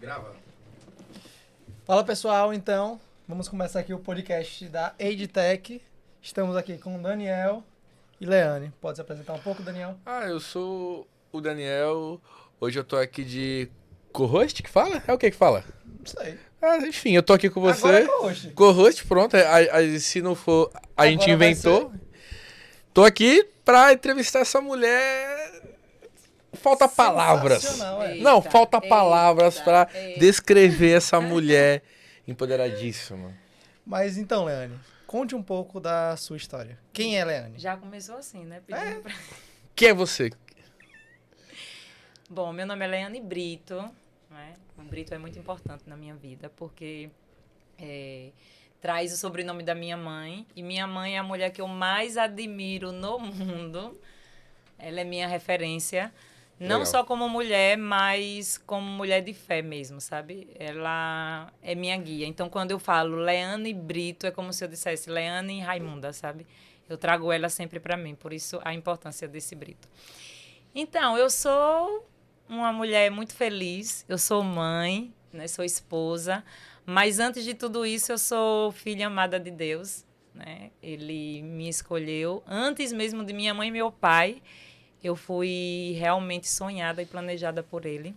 Grava. Fala pessoal, então, vamos começar aqui o podcast da EdTech. Estamos aqui com o Daniel e Leane. Pode se apresentar um pouco, Daniel? Eu sou o Daniel. Hoje eu tô aqui de co-host, que fala? É o que fala? Não sei. Enfim, eu tô aqui com você. Agora é co-host. Co-host, pronto. Se não for, a gente Agora vai inventou. Tô aqui pra entrevistar essa mulher. Falta palavras. Sensacional, é. Não, falta palavras pra eita. descrever essa mulher empoderadíssima. Mas então, Leane, conte um pouco da sua história. Quem é Leane? Já começou assim, né? Pedindo pra... Quem é você? Bom, meu nome é Leane Brito, né? O Brito é muito importante na minha vida, porque traz o sobrenome da minha mãe. E minha mãe é a mulher que eu mais admiro no mundo. Ela é minha referência. Não Legal. só como mulher, mas como mulher de fé mesmo, sabe? Ela é minha guia. Então, quando eu falo Leane Brito, é como se eu dissesse Leane Raimunda, sabe? Eu trago ela sempre para mim, por isso a importância desse Brito. Então, eu sou uma mulher muito feliz, eu sou mãe, né? Sou esposa, mas antes de tudo isso, eu sou filha amada de Deus, né? Ele me escolheu antes mesmo de minha mãe e meu pai. Eu fui realmente sonhada e planejada por ele.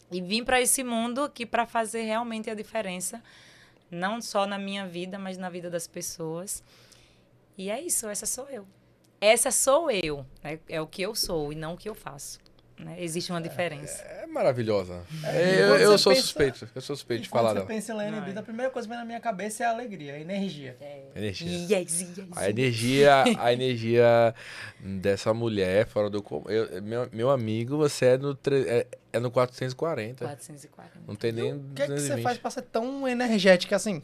E vim para esse mundo aqui para fazer realmente a diferença, não só na minha vida, mas na vida das pessoas. E é isso, essa sou eu. Essa sou eu, né? É o que eu sou e não o que eu faço, né? Existe uma diferença. É maravilhosa. quando Eu você sou pensa- suspeito. Eu sou suspeito de Quando falar você dela. pensa em Leane Não, Brito, é. a primeira coisa que vem na minha cabeça é a alegria, a energia. Energia. Yes. A energia dessa mulher fora do comum. Meu amigo, você é no 440. 440. Não tem nem O que é que você 220. faz pra ser tão energética assim?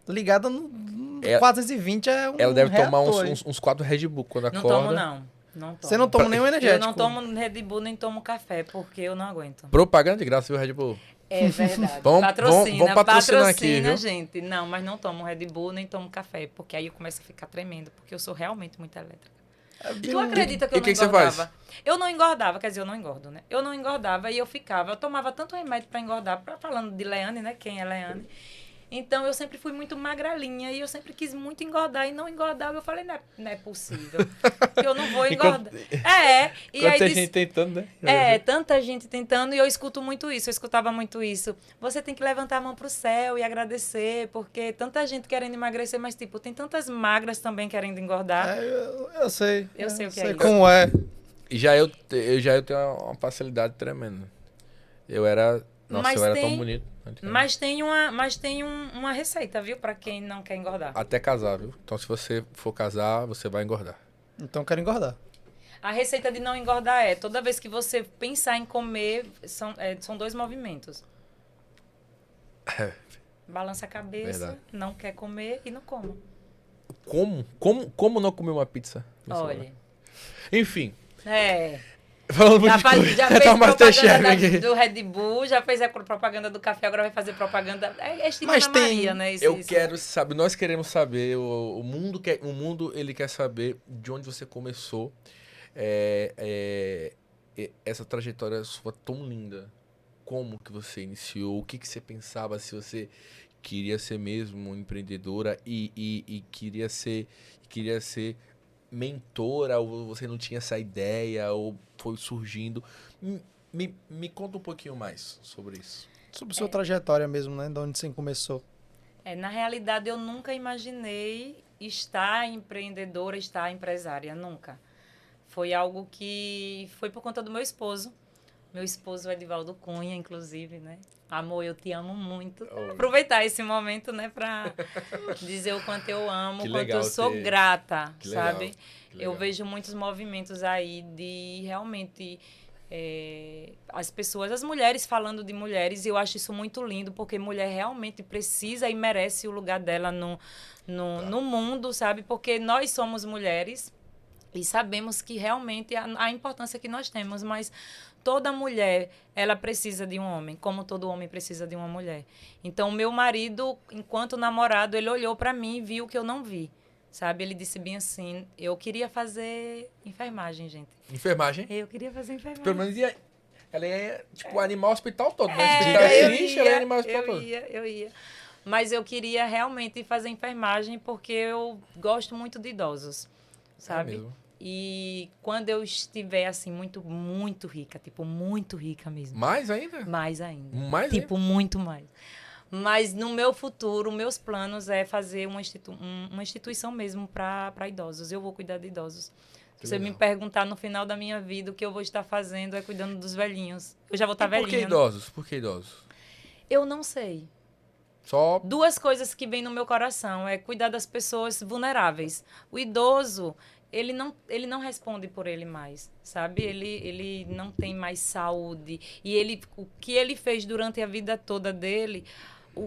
Ligada no Ela- 420 é um Ela deve tomar reator, hein? uns 4 Red Bull quando Não acorda. tomo, não. Não tomo. Você não toma nenhum energético? Eu não tomo Red Bull nem tomo café, porque eu não aguento. Propaganda de graça, viu, Red Bull? É verdade. Vamos Patrocina, patrocinar aqui, viu? gente. Não, mas não tomo Red Bull nem tomo café, porque aí eu começo a ficar tremendo, porque eu sou realmente muito elétrica. Tu acredita que eu E não que você engordava? faz? Eu não engordava, quer dizer, eu não engordo, né? Eu não engordava e eu tomava tanto remédio pra engordar, falando de Leane, né? Quem é Leane? Então, eu sempre fui muito magrelinha e eu sempre quis muito engordar e não engordava. Eu falei, não é possível, que eu não vou engordar. E aí Quanta disse, gente tentando, né? tanta gente tentando e eu escuto muito isso, eu escutava muito isso. Você tem que levantar a mão pro céu e agradecer, porque tanta gente querendo emagrecer, mas tipo, tem tantas magras também querendo engordar. Eu sei. Eu sei o que é isso. como é. E eu tenho uma facilidade tremenda. Eu era tão bonito. Mas tem uma receita, viu? Pra quem não quer engordar. Até casar, viu? Então, se você for casar, você vai engordar. Então eu quero engordar. A receita de não engordar é, toda vez que você pensar em comer, são 2 movimentos. Balança a cabeça, Verdade. não quer comer e não coma. Como não comer uma pizza? Olha. Enfim. Já Falando muito de fez coisa. Tá o Masterchef propaganda aqui. do Red Bull, já fez a propaganda do café, agora vai fazer propaganda. É estilo Mas Ana tem- Maria, né? Eu quero saber, nós queremos saber, o mundo ele quer saber de onde você começou essa trajetória sua tão linda. Como que você iniciou? O que você pensava? Se você queria ser mesmo empreendedora e queria ser mentora, ou você não tinha essa ideia, ou foi surgindo. Me conta um pouquinho mais sobre isso. Sobre sua trajetória mesmo, né? De onde você começou. Na realidade, eu nunca imaginei estar empreendedora, estar empresária, nunca. Foi algo que foi por conta do meu esposo. Meu esposo, Edivaldo Cunha, inclusive, né? Amor, eu te amo muito. Oh. Aproveitar esse momento, né, pra dizer o quanto eu amo, Que o quanto legal eu sou ter- grata, que legal, sabe? que legal. Eu vejo muitos movimentos aí de realmente as pessoas, as mulheres falando de mulheres, e eu acho isso muito lindo, porque mulher realmente precisa e merece o lugar dela no mundo, sabe? Porque nós somos mulheres e sabemos que realmente a importância que nós temos, mas toda mulher, ela precisa de um homem, como todo homem precisa de uma mulher. Então, meu marido, enquanto namorado, ele olhou para mim e viu que eu não vi, sabe? Ele disse bem assim, eu queria fazer enfermagem, gente. Enfermagem? Eu queria fazer enfermagem. Pelo menos Ela é, tipo, animar o hospital todo, né? É, Hospital eu triste, ia, ela é animar o hospital todo. eu ia. Mas eu queria realmente fazer enfermagem porque eu gosto muito de idosos, sabe? É mesmo. E quando eu estiver, assim, muito rica, tipo, muito rica mesmo. Mais ainda? Mais ainda. Mais Tipo, muito mais. Mas no meu futuro, meus planos é fazer uma instituição mesmo para idosos. Eu vou cuidar de idosos. Que Se você legal. me perguntar no final da minha vida, o que eu vou estar fazendo é cuidando dos velhinhos. Eu já vou estar E por que velhinha. Né? idosos? Por que idosos? Eu não sei. Só... Duas coisas que vêm no meu coração é cuidar das pessoas vulneráveis. O idoso, ele não responde por ele mais, sabe? Ele não tem mais saúde. E o que ele fez durante a vida toda dele,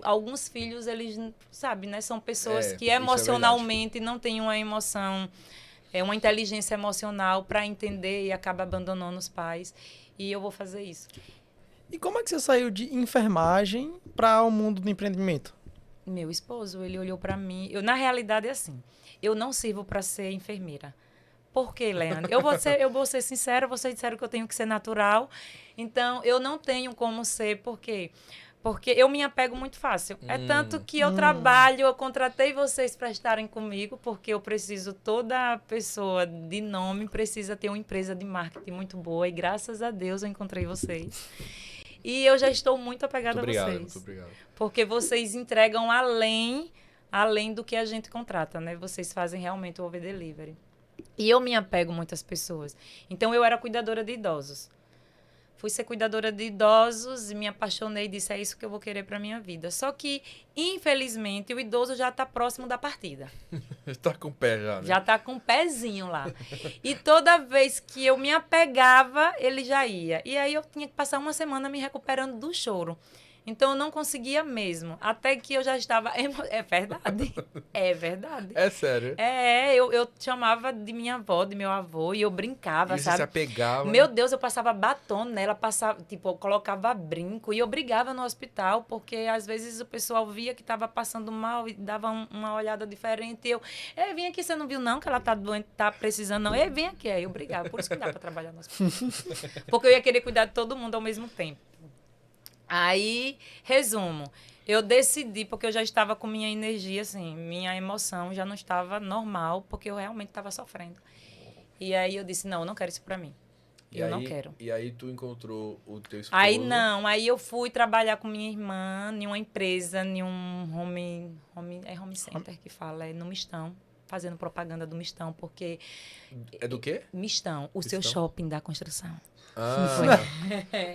alguns filhos, eles, sabe, né? São pessoas que isso é emocionalmente não têm uma emoção, uma inteligência emocional para entender e acaba abandonando os pais. E eu vou fazer isso. E como é que você saiu de enfermagem para o mundo do empreendimento? Meu esposo, ele olhou para mim. Na realidade, é assim. Eu não sirvo para ser enfermeira. Por quê, Leandro? Eu vou ser sincera, vocês disseram que eu tenho que ser natural. Então, eu não tenho como ser, por quê? Porque eu me apego muito fácil. É tanto que eu trabalho, eu contratei vocês para estarem comigo, porque eu preciso, toda pessoa de nome precisa ter uma empresa de marketing muito boa. E graças a Deus eu encontrei vocês. E eu já estou muito apegada a vocês. Muito obrigado. Porque vocês entregam além do que a gente contrata, né? Vocês fazem realmente o over delivery. E eu me apego muito às pessoas. Então, eu era cuidadora de idosos. Fui ser cuidadora de idosos e me apaixonei e disse, é isso que eu vou querer para minha vida. Só que, infelizmente, o idoso já está próximo da partida. Está com o pé já, né? Já está com um pezinho lá. E toda vez que eu me apegava, ele já ia. E aí eu tinha que passar uma semana me recuperando do choro. Então, eu não conseguia mesmo. Até que eu já estava... É verdade. É verdade. É sério. Eu chamava de minha avó, de meu avô, e eu brincava, E você sabe? se apegava. Meu Deus, eu passava batom nela, eu colocava brinco e eu brigava no hospital, porque às vezes o pessoal via que estava passando mal e dava uma olhada diferente. E vem aqui, você não viu não que ela tá doente, tá precisando não? Vem aqui. Aí eu brigava, por isso que não dá para trabalhar no hospital. Porque eu ia querer cuidar de todo mundo ao mesmo tempo. Aí, resumo, eu decidi, porque eu já estava com minha energia, assim, minha emoção já não estava normal, porque eu realmente estava sofrendo. E aí eu disse, não, eu não quero isso pra mim. Não quero. E aí tu encontrou o teu esposo? Aí eu fui trabalhar com minha irmã em uma empresa, em um home center que fala, no Mistão, fazendo propaganda do Mistão, porque... É do quê? Mistão, o seu Mistão? shopping da construção.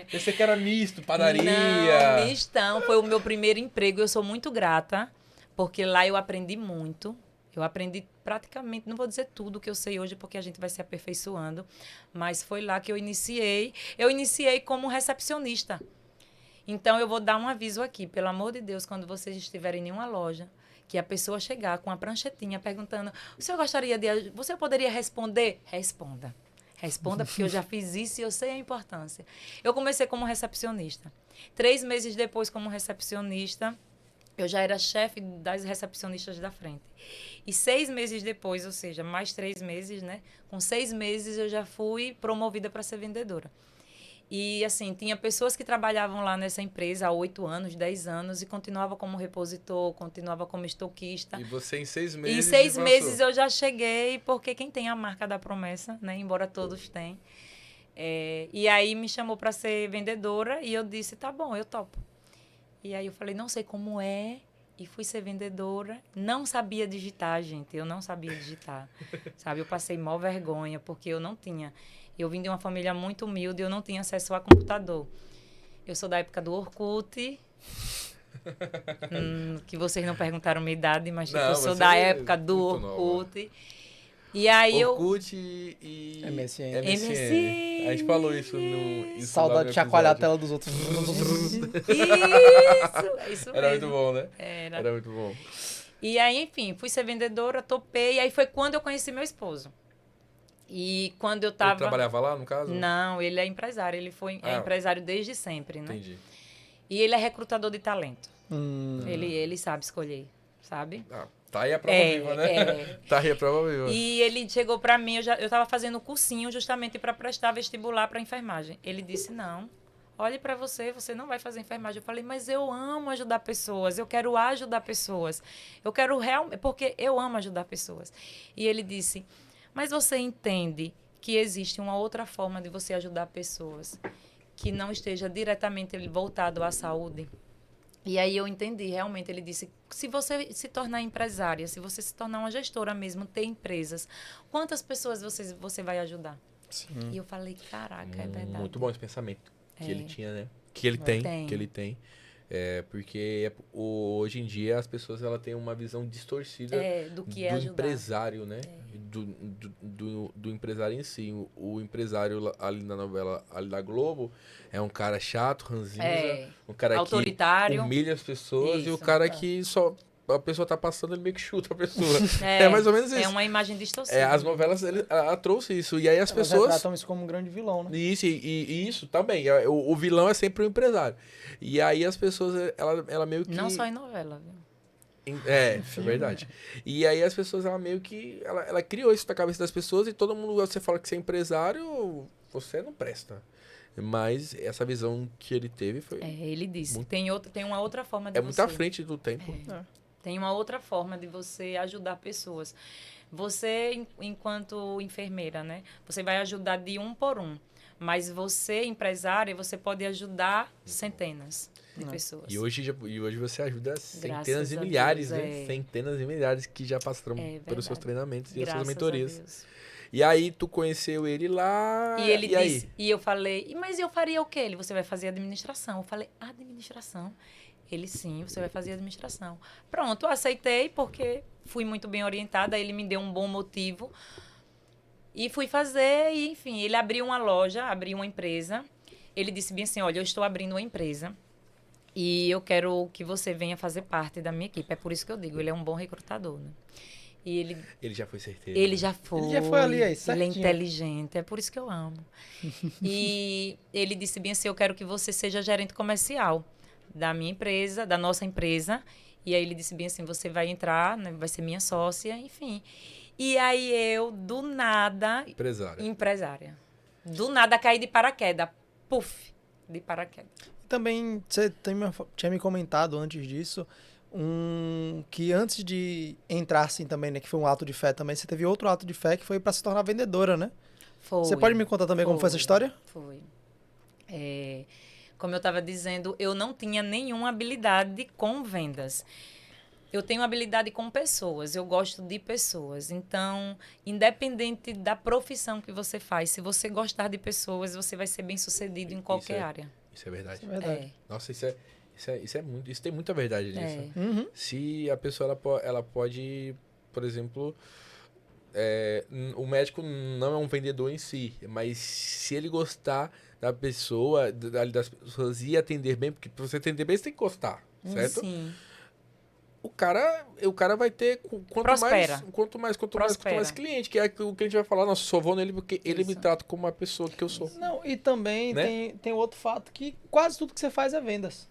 Pensei que era misto, padaria. Não, Mistão foi o meu primeiro emprego. Eu sou muito grata, porque lá eu aprendi muito. Eu aprendi praticamente, não vou dizer tudo que eu sei hoje, porque a gente vai se aperfeiçoando, mas foi lá que eu iniciei. Eu iniciei como recepcionista. Então, eu vou dar um aviso aqui, pelo amor de Deus, quando vocês estiverem em uma loja, que a pessoa chegar com a pranchetinha perguntando, você poderia responder? Responda. Responda, porque eu já fiz isso e eu sei a importância. Eu comecei como recepcionista. 3 meses depois, como recepcionista, eu já era chefe das recepcionistas da frente. E 6 meses depois, ou seja, mais 3 meses, né? Com 6 meses, eu já fui promovida para ser vendedora. E, assim, tinha pessoas que trabalhavam lá nessa empresa há 8 anos, 10 anos, e continuava como repositor, continuava como estoquista. E você em 6 meses... Em 6 meses eu já cheguei, porque quem tem a marca da promessa, né? Embora todos tenham. E aí me chamou para ser vendedora e eu disse, tá bom, eu topo. E aí eu falei, não sei como é, e fui ser vendedora. Não sabia digitar, gente, eu não sabia digitar. Sabe, eu passei mó vergonha, porque eu não tinha... Eu vim de uma família muito humilde e eu não tinha acesso a computador. Eu sou da época do Orkut, que vocês não perguntaram minha idade, mas tipo, eu sou da época do Orkut. E aí Orkut e... MSN. MSN. A gente falou isso no... Saudade de chacoalhar a tela dos outros. Isso Era mesmo. muito bom, né? Era muito bom. E aí, enfim, fui ser vendedora, topei. E aí foi quando eu conheci meu esposo. E quando eu tava... Ele trabalhava lá, no caso? Não, ele é empresário. Ele é empresário desde sempre, né? Entendi. E ele é recrutador de talento. Ele sabe escolher, sabe? Tá aí a prova viva, né? Tá aí a prova viva. E ele chegou pra mim, eu tava fazendo cursinho justamente para prestar vestibular para enfermagem. Ele disse, não, olhe para você, você não vai fazer enfermagem. Eu falei, mas eu amo ajudar pessoas, eu quero ajudar pessoas. Eu quero realmente, porque eu amo ajudar pessoas. E ele disse, mas você entende que existe uma outra forma de você ajudar pessoas que não esteja diretamente voltado à saúde? E aí eu entendi, realmente, ele disse, se você se tornar empresária, se você se tornar uma gestora mesmo, ter empresas, quantas pessoas você vai ajudar? Sim. E eu falei, caraca, é verdade. Muito bom esse pensamento que ele tinha, né? Que ele Tem. que ele tem. Porque hoje em dia as pessoas ela têm uma visão distorcida Do que é do ajudar. empresário, né? Do empresário em si. O empresário ali na novela, ali da Globo, é um cara chato, ranzinza, um cara autoritário. que humilha as pessoas e o Isso, cara que só... A pessoa tá passando, ele meio que chuta a pessoa. Mais ou menos isso. É uma imagem distorcida. As novelas, ela trouxe isso. E aí as Elas pessoas... tratam isso como um grande vilão, né? Isso, e isso também. O vilão é sempre o empresário. E aí as pessoas, ela meio que... Não só em novela, viu? É verdade. E aí as pessoas, ela meio que... Ela criou isso na cabeça das pessoas e todo mundo, você fala que você é empresário, você não presta. Mas essa visão que ele teve foi... Ele disse, muito... tem uma outra forma de É você... muito à frente do tempo. Tem uma outra forma de você ajudar pessoas. Você, enquanto enfermeira, né? Você vai ajudar de um por um. Mas você, empresária, você pode ajudar centenas de pessoas. E hoje você ajuda centenas Graças de a milhares, Deus, né? Centenas de milhares que já passaram pelos seus verdade. treinamentos e as Graças suas a mentorias. Deus. E aí tu conheceu ele lá... E ele aí? disse, e eu falei, mas eu faria o quê? Ele, você vai fazer administração. Eu falei, administração? Ele, sim, você vai fazer administração. Pronto, eu aceitei porque fui muito bem orientada, ele me deu um bom motivo. E fui fazer, e enfim, ele abriu uma loja, abriu uma empresa. Ele disse bem assim, olha, eu estou abrindo uma empresa e eu quero que você venha fazer parte da minha equipe. É por isso que eu digo, ele é um bom recrutador, né? E ele já foi certeiro. Ele já foi. Ele já foi ali, aí, Ele é certinho. inteligente, é por isso que eu amo. E ele disse bem assim, eu quero que você seja gerente comercial da minha empresa, da nossa empresa. E aí ele disse bem assim, você vai entrar, né, vai ser minha sócia, enfim. E aí eu, do nada... Empresária. Do nada caí de paraquedas. Puf, de paraquedas. Também, você tinha me comentado antes disso, que antes de entrar assim também, né, que foi um ato de fé também, você teve outro ato de fé que foi para se tornar vendedora, né? Foi. Você pode me contar também como foi essa história? Foi. Como eu estava dizendo, eu não tinha nenhuma habilidade com vendas. Eu tenho habilidade com pessoas, eu gosto de pessoas. Então, independente da profissão que você faz, se você gostar de pessoas, você vai ser bem-sucedido em qualquer área. Isso é verdade. Isso é verdade. Nossa, isso tem muita verdade nisso. Uhum. Se a pessoa ela pode, por exemplo, o médico não é um vendedor em si, mas se ele gostar da pessoa, das pessoas e atender bem, porque para você atender bem você tem que gostar, certo? Sim. O cara vai ter quanto mais cliente, que é o que a gente vai falar, nossa, só vou nele porque ele me trata como uma pessoa que eu sou. Não, e também Né? tem outro fato que quase tudo que você faz é vendas.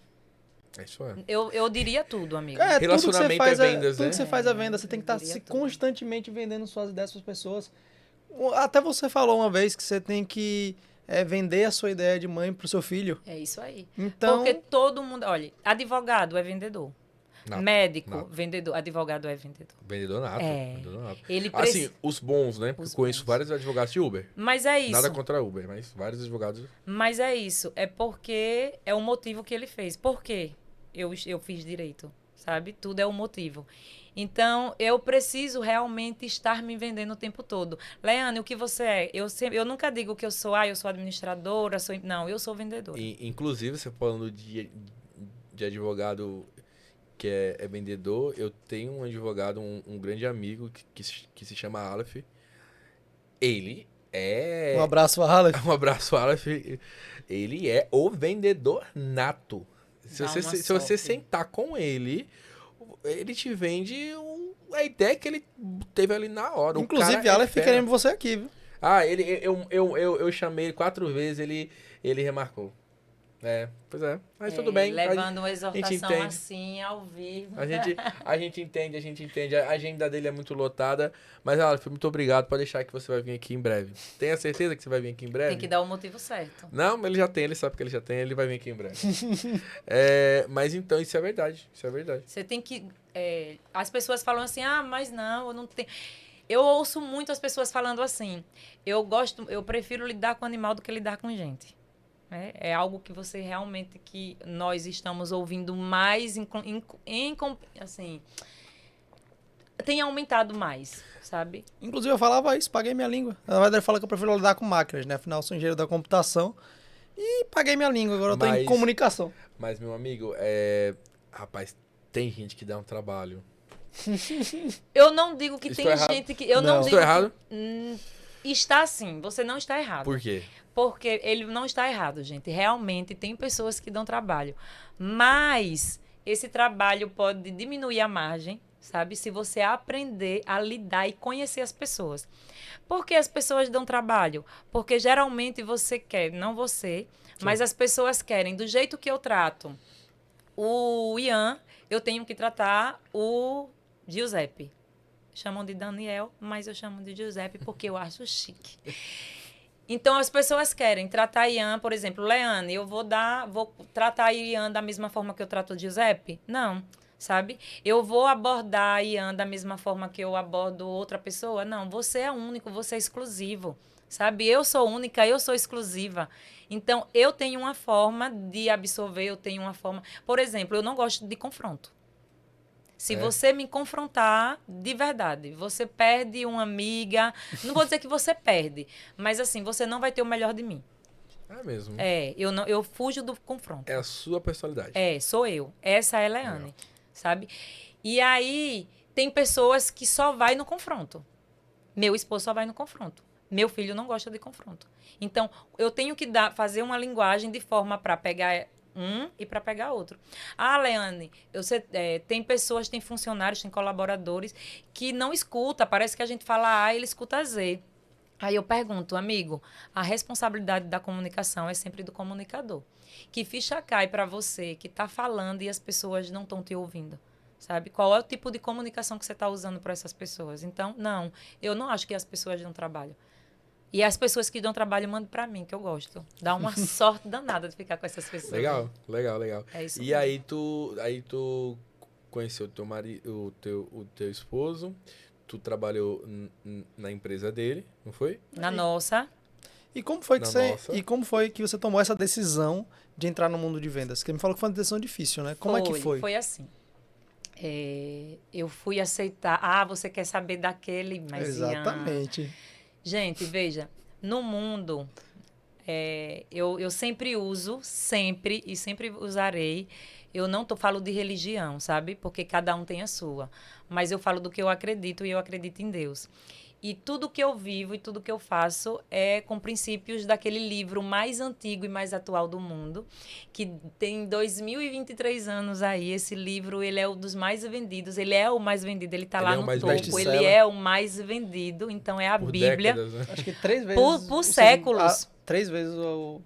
É isso aí. Eu diria tudo, amigo. Relacionamento tudo que você faz é vendas, tudo né? que você faz é venda. Você tem que estar diria tudo. constantemente vendendo suas ideias para as pessoas. Até você falou uma vez que você tem que vender a sua ideia de mãe pro seu filho. É isso aí. Então, Porque todo mundo... Olha, advogado é vendedor. Nato, Médico, nato. vendedor. Advogado é vendedor. Vendedor nato. É. Vendedor nato. Ele Assim, os bons, né? Porque Os eu conheço bons. vários advogados de Uber. Mas é isso. Nada contra Uber, mas vários advogados. Mas é isso. É porque é o motivo que ele fez. Por quê? Eu fiz direito, sabe? Tudo é o motivo. Então, eu preciso realmente estar me vendendo o tempo todo. Leane, o que você é? Eu nunca digo que eu sou administradora, não, eu sou vendedora. Inclusive, você falando de advogado que é vendedor, eu tenho um advogado, um grande amigo que se chama Aleph. Ele é... um abraço, Aleph. Um abraço, Aleph. Ele é o vendedor nato. Se você sentar com ele te vende a ideia que ele teve ali na hora. Inclusive, Aleph querendo você aqui, viu? Ah, eu chamei ele 4 vezes, ele remarcou. Pois é. Mas tudo bem. Levando uma a gente exortação entende. assim, ao vivo. A gente entende. A agenda dele é muito lotada. Mas, Aleph, muito obrigado. Pode deixar que você vai vir aqui em breve. Tenha certeza que você vai vir aqui em breve? Tem que dar o motivo certo. Não, ele já tem, ele sabe que ele já tem, ele vai vir aqui em breve. Mas então, isso é verdade. Isso é verdade. Você tem que... as pessoas falam assim, mas não, eu não tenho... Eu ouço muito as pessoas falando assim, eu prefiro lidar com animal do que lidar com gente. É algo que você realmente, que nós estamos ouvindo mais, assim, tem aumentado mais, sabe? Inclusive, eu falava isso, paguei minha língua. Na verdade, ele fala que eu prefiro lidar com máquinas, né? Afinal, eu sou engenheiro da computação e paguei minha língua. Agora eu tô em comunicação. Mas, meu amigo, rapaz, tem gente que dá um trabalho. Eu não digo que Estou tem errado? gente que... Eu Não. não digo Estou errado? Está sim, você não está errado. Por quê? Porque ele não está errado, gente. Realmente tem pessoas que dão trabalho. Mas esse trabalho pode diminuir a margem, sabe? Se você aprender a lidar e conhecer as pessoas. Por que as pessoas dão trabalho? Porque geralmente você quer, não você, mas as pessoas querem. Do jeito que eu trato o Ian, eu tenho que tratar o Giuseppe. Chamam de Daniel, mas eu chamo de Giuseppe porque eu acho chique. Então, as pessoas querem tratar Ian, por exemplo, Leane, eu vou tratar Ian da mesma forma que eu trato o Giuseppe? Não, sabe? Eu vou abordar Ian da mesma forma que eu abordo outra pessoa? Não, você é único, você é exclusivo, sabe? Eu sou única, eu sou exclusiva. Então, eu tenho uma forma de absorver, eu tenho uma forma... Por exemplo, eu não gosto de confronto. Se você me confrontar de verdade, você perde uma amiga. Não vou dizer que você perde, mas assim, você não vai ter o melhor de mim. É mesmo. Eu fujo do confronto. É a sua personalidade. Sou eu. Essa é a Leane, sabe? E aí, tem pessoas que só vai no confronto. Meu esposo só vai no confronto. Meu filho não gosta de confronto. Então, eu tenho que fazer uma linguagem de forma para pegar e para pegar outro. Leane, tem pessoas, tem funcionários, tem colaboradores que não escuta. Parece que a gente fala A e ele escuta Z. Aí eu pergunto, amigo, a responsabilidade da comunicação é sempre do comunicador. Que ficha cai para você que está falando e as pessoas não estão te ouvindo? Sabe? Qual é o tipo de comunicação que você está usando para essas pessoas? Então, não, eu não acho que as pessoas dão trabalho. E as pessoas que dão trabalho mandam para mim, que eu gosto. Dá uma sorte danada de ficar com essas pessoas. Legal. É isso E mesmo. aí tu conheceu o teu esposo, tu trabalhou na empresa dele, não foi? Na nossa. E como foi que você tomou essa decisão de entrar no mundo de vendas? Porque me falou que foi uma decisão difícil, né? Como é que foi? Foi assim. Eu fui aceitar. Você quer saber daquele, mas exatamente. Gente, veja, no mundo, eu sempre uso, sempre usarei. Eu não falo de religião, sabe? Porque cada um tem a sua. Mas eu falo do que eu acredito e eu acredito em Deus. E tudo que eu vivo e tudo que eu faço é com princípios daquele livro mais antigo e mais atual do mundo, que tem 2023 anos aí. Esse livro, ele é um dos mais vendidos, ele é o mais vendido, ele está lá no topo, ele é o mais vendido, então é a Bíblia. Décadas, né? Acho que 3 vezes... Por séculos. 3 vezes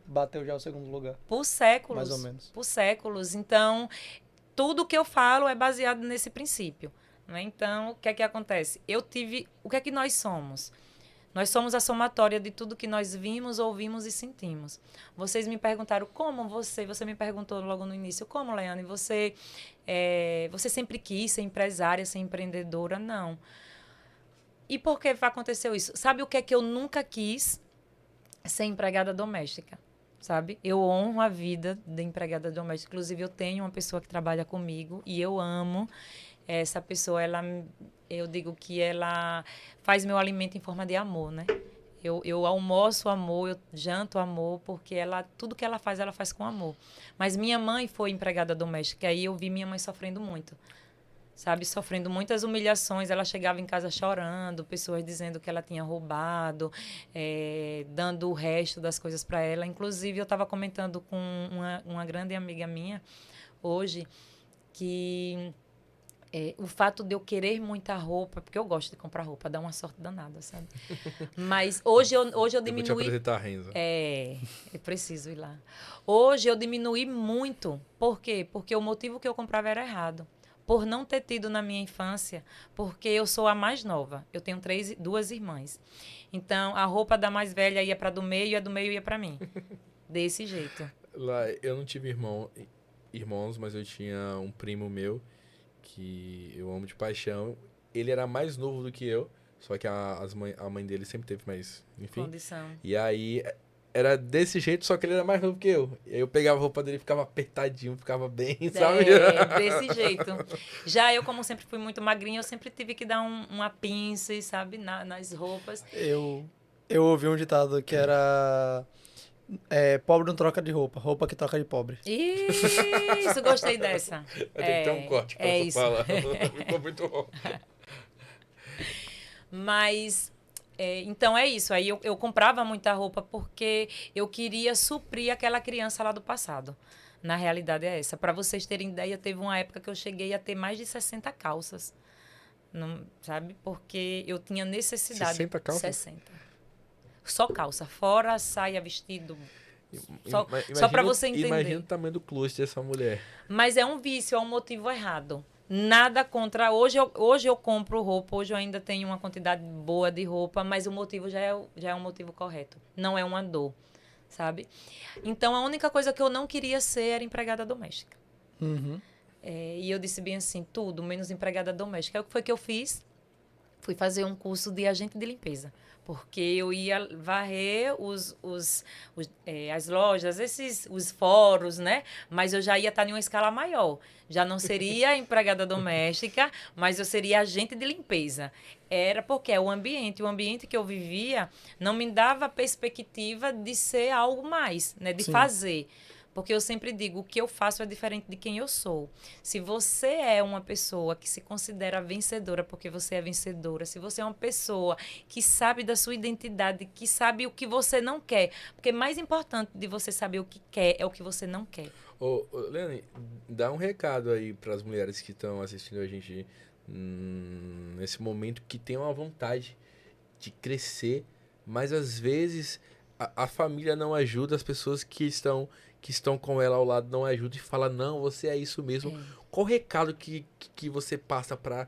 bateu já o segundo lugar. Por séculos. Mais ou menos. Por séculos. Então, tudo que eu falo é baseado nesse princípio. Né? Então, o que é que acontece? O que é que nós somos? Nós somos a somatória de tudo que nós vimos, ouvimos e sentimos. Vocês me perguntaram como você me perguntou logo no início, como, Leane, você sempre quis ser empresária, ser empreendedora? Não. E por que aconteceu isso? Sabe o que é que eu nunca quis? Ser empregada doméstica. Sabe? Eu honro a vida de empregada doméstica. Inclusive, eu tenho uma pessoa que trabalha comigo e eu amo. Essa pessoa, eu digo que ela faz meu alimento em forma de amor, né? Eu almoço amor, eu janto amor, porque tudo que ela faz com amor. Mas minha mãe foi empregada doméstica, e aí eu vi minha mãe sofrendo muito, sabe? Sofrendo muitas humilhações. Ela chegava em casa chorando, pessoas dizendo que ela tinha roubado, dando o resto das coisas para ela. Inclusive, eu estava comentando com uma grande amiga minha hoje que... o fato de eu querer muita roupa, porque eu gosto de comprar roupa, dá uma sorte danada, sabe? Mas hoje eu Eu vou te diminui. apresentar a Renza. Eu preciso ir lá. Hoje eu diminui muito. Por quê? Porque o motivo que eu comprava era errado. Por não ter tido na minha infância, porque eu sou a mais nova. Eu tenho duas irmãs. Então, a roupa da mais velha ia para do meio e a do meio ia para mim. Desse jeito. Lá, eu não tive irmãos, mas eu tinha um primo meu que eu amo de paixão. Ele era mais novo do que eu, só que a mãe dele sempre teve mais, enfim. Condição. E aí era desse jeito, só que ele era mais novo que eu. E aí eu pegava a roupa dele, ficava apertadinho, ficava bem, sabe? Desse jeito. Já eu, como sempre fui muito magrinha, eu sempre tive que dar uma pinça, sabe, nas roupas. Eu ouvi um ditado que era... pobre não troca de roupa, roupa que troca de pobre. Isso, gostei dessa. Tem que ter um corte pra essa isso. fala. Ficou muito bom. Mas, então é isso. Aí eu comprava muita roupa porque eu queria suprir aquela criança lá do passado. Na realidade é essa. Para vocês terem ideia, teve uma época que eu cheguei a ter mais de 60 calças. Não, sabe? Porque eu tinha necessidade. 60 calças? 60. Só calça, fora saia, vestido. Só Imagina para você entender. Imagina o tamanho do closet dessa mulher. Mas é um vício, é um motivo errado. Nada contra. Hoje eu compro roupa, hoje eu ainda tenho uma quantidade boa de roupa, mas o motivo já é um motivo correto. Não é uma dor, sabe? Então a única coisa que eu não queria ser era empregada doméstica. Uhum. E eu disse bem assim, tudo menos empregada doméstica. Aí o que foi que eu fiz? Fui fazer um curso de agente de limpeza. Porque eu ia varrer as lojas, os fóruns, né? Mas eu já ia estar em uma escala maior. Já não seria empregada doméstica, mas eu seria agente de limpeza. Era porque o ambiente que eu vivia não me dava perspectiva de ser algo mais, né? De Sim. fazer. Porque eu sempre digo, o que eu faço é diferente de quem eu sou. Se você é uma pessoa que se considera vencedora porque você é vencedora, se você é uma pessoa que sabe da sua identidade, que sabe o que você não quer, porque mais importante de você saber o que quer é o que você não quer. Ô, Leane, dá um recado aí para as mulheres que estão assistindo a gente nesse momento, que tem uma vontade de crescer, mas às vezes a família não ajuda, as pessoas que estão com ela ao lado não ajudam e fala, não, você é isso mesmo. Qual o recado que você passa para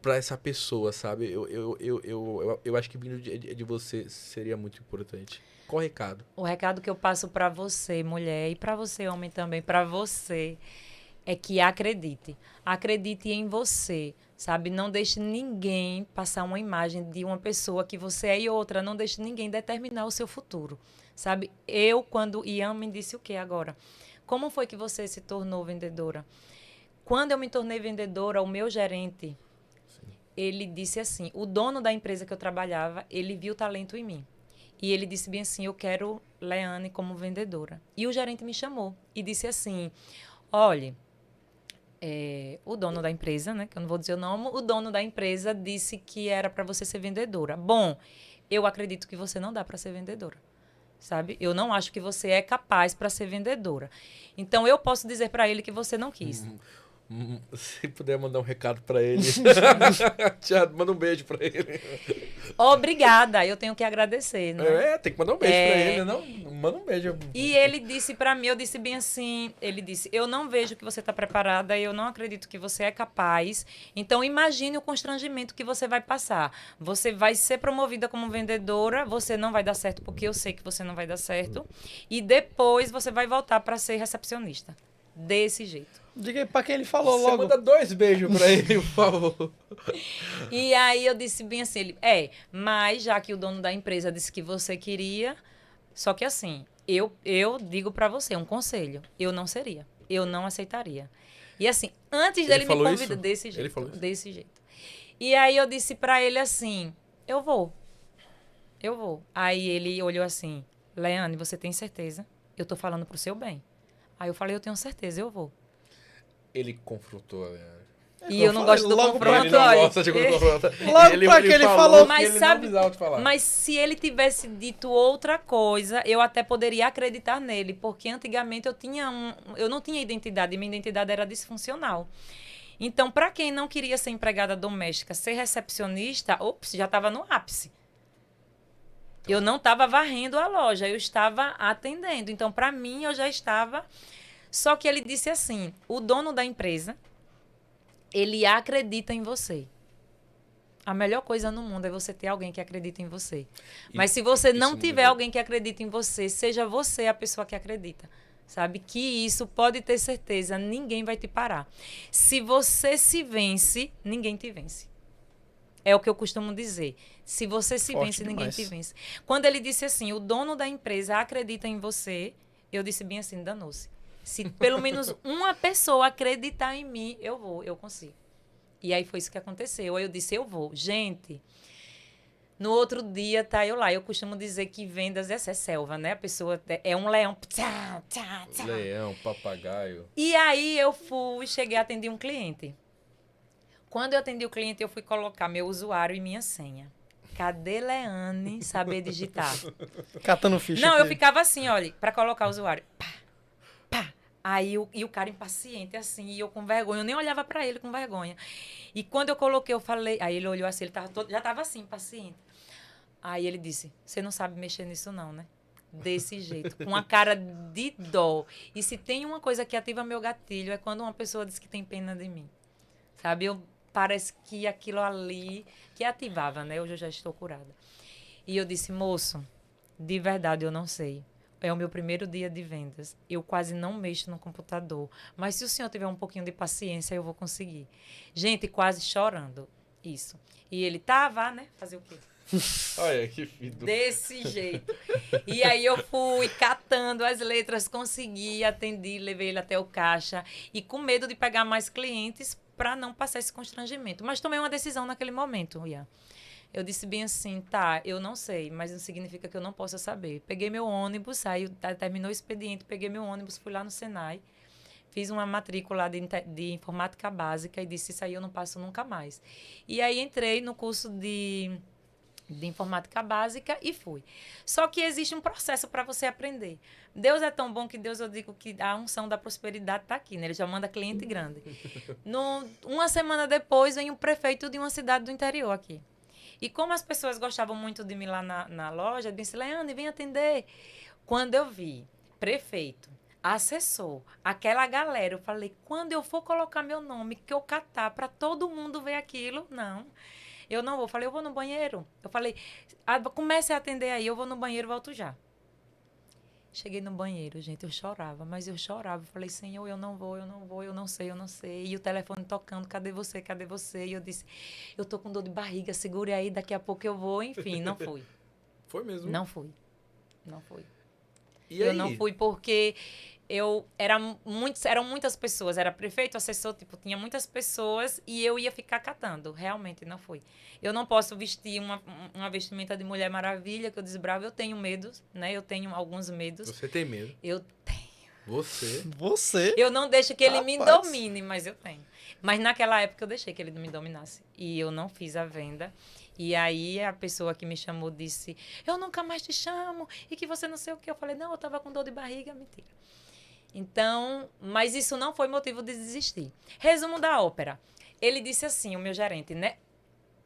essa pessoa, sabe? Eu acho que vindo de você seria muito importante. Qual o recado? O recado que eu passo para você, mulher, e para você, homem também, para você, é que acredite. Acredite em você, sabe? Não deixe ninguém passar uma imagem de uma pessoa que você é e outra. Não deixe ninguém determinar o seu futuro, sabe? Quando Ian me disse o quê agora? Como foi que você se tornou vendedora? Quando eu me tornei vendedora, o meu gerente, ele disse assim, o dono da empresa que eu trabalhava, ele viu talento em mim. E ele disse bem assim, eu quero Leane como vendedora. E o gerente me chamou e disse assim, olha, o dono da empresa, né, que eu não vou dizer o nome, o dono da empresa disse que era para você ser vendedora. Bom, eu acredito que você não dá para ser vendedora, sabe? Eu não acho que você é capaz para ser vendedora. Então, eu posso dizer para ele que você não quis. Se puder mandar um recado pra ele. Tiago, manda um beijo pra ele. Obrigada, eu tenho que agradecer, né? Tem que mandar um beijo pra ele, não? Manda um beijo. E ele disse pra mim, eu disse bem assim, ele disse, eu não vejo que você tá preparada, eu não acredito que você é capaz, então imagine o constrangimento que você vai passar. Você vai ser promovida como vendedora, você não vai dar certo, porque eu sei que você não vai dar certo, e depois você vai voltar pra ser recepcionista. Desse jeito. Diga aí pra quem ele falou Você logo. manda 2 beijos pra ele, por favor. E aí eu disse bem assim, mas já que o dono da empresa disse que você queria, só que assim, eu digo pra você, um conselho, eu não seria, eu não aceitaria. E assim, antes dele me convidar desse jeito, ele falou isso? Desse jeito. E aí eu disse pra ele assim, eu vou. Aí ele olhou assim, Leane, você tem certeza? Eu tô falando pro seu bem. Aí eu falei, eu tenho certeza, eu vou. Ele confrontou a Leane. E eu não gosto do confronto, Ele não olha. gosta de confronto. Logo pra que ele falou. Mas ele sabe, não precisava te falar. mas se ele tivesse dito outra coisa, eu até poderia acreditar nele, porque antigamente eu não tinha identidade, minha identidade era disfuncional. Então, para quem não queria ser empregada doméstica, ser recepcionista, ops, já estava no ápice. Eu não estava varrendo a loja, eu estava atendendo. Então, para mim, eu já estava... Só que ele disse assim, o dono da empresa, ele acredita em você. A melhor coisa no mundo é você ter alguém que acredita em você. Mas se você não tiver alguém que acredita em você, seja você a pessoa que acredita. Sabe? Que isso, pode ter certeza, ninguém vai te parar. Se você se vence, ninguém te vence. É o que eu costumo dizer. Se você se Forte vence, ninguém demais. te vence. Quando ele disse assim, o dono da empresa acredita em você, eu disse bem assim, danou-se. Se pelo menos uma pessoa acreditar em mim, eu vou, eu consigo. E aí foi isso que aconteceu. Aí eu disse, eu vou. Gente, no outro dia, tá eu lá. Eu costumo dizer que vendas essa é selva, né? A pessoa é um leão. Tchá, tchá, tchá. Leão, papagaio. E aí eu fui, cheguei a atender um cliente. Quando eu atendi o cliente, eu fui colocar meu usuário e minha senha. Cadê Leane saber digitar? Catando ficha Não, aqui. eu ficava assim, olha, para colocar o usuário. Pá, pá. Aí o cara impaciente, assim, e eu com vergonha. Eu nem olhava para ele com vergonha. E quando eu coloquei, eu falei... Aí ele olhou assim, ele tava já estava assim, paciente. Aí ele disse, você não sabe mexer nisso não, né? Desse jeito, com a cara de dó. E se tem uma coisa que ativa meu gatilho, é quando uma pessoa diz que tem pena de mim. Sabe? Parece que aquilo ali, que ativava, né? Hoje eu já estou curada. E eu disse, moço, de verdade eu não sei. É o meu primeiro dia de vendas. Eu quase não mexo no computador. Mas se o senhor tiver um pouquinho de paciência, eu vou conseguir. Gente, quase chorando. Isso. E ele, tá, vá, né? Fazer o quê? Olha, que fido. Desse jeito. E aí eu fui catando as letras, consegui, atendi, levei ele até o caixa. E com medo de pegar mais clientes para não passar esse constrangimento. Mas tomei uma decisão naquele momento, Ian. Eu disse bem assim, tá, eu não sei, mas não significa que eu não possa saber. Peguei meu ônibus, terminou o expediente, peguei meu ônibus, fui lá no Senai, fiz uma matrícula de informática básica e disse, isso aí eu não passo nunca mais. E aí entrei no curso de informática básica e fui. Só que existe um processo para você aprender. Deus é tão bom que Deus, eu digo que a unção da prosperidade está aqui, né? Ele já manda cliente grande. Uma semana depois, vem o prefeito de uma cidade do interior aqui. E como as pessoas gostavam muito de mim lá na loja, eu disse, Leane, vem atender. Quando eu vi prefeito, assessor, aquela galera, eu falei, quando eu for colocar meu nome, que eu catar para todo mundo ver aquilo, não. Eu não vou. Eu falei, eu vou no banheiro. Eu falei, comece a atender aí, eu vou no banheiro e volto já. Cheguei no banheiro, gente, eu chorava, mas eu chorava. Eu falei, Senhor, eu não vou, eu não sei, eu não sei. E o telefone tocando, cadê você, cadê você? E eu disse, eu tô com dor de barriga, segure aí, daqui a pouco eu vou. Enfim, não fui. Foi mesmo? Não fui. Não fui. E eu aí? não fui porque eram muitas pessoas, era prefeito, assessor, tipo, tinha muitas pessoas e eu ia ficar catando. Realmente não fui. Eu não posso vestir uma vestimenta de Mulher Maravilha, que eu desbravo, eu tenho medos, né? Eu tenho alguns medos. Você tem medo? Eu tenho. Você? Você? Eu não deixo que ele me Rapaz. domine, mas eu tenho. Mas naquela época eu deixei que ele me dominasse. E eu não fiz a venda. E aí a pessoa que me chamou disse, eu nunca mais te chamo, e que você não sei o que. Eu falei, não, eu tava com dor de barriga, mentira. Então, mas isso não foi motivo de desistir. Resumo da ópera. Ele disse assim, o meu gerente, né?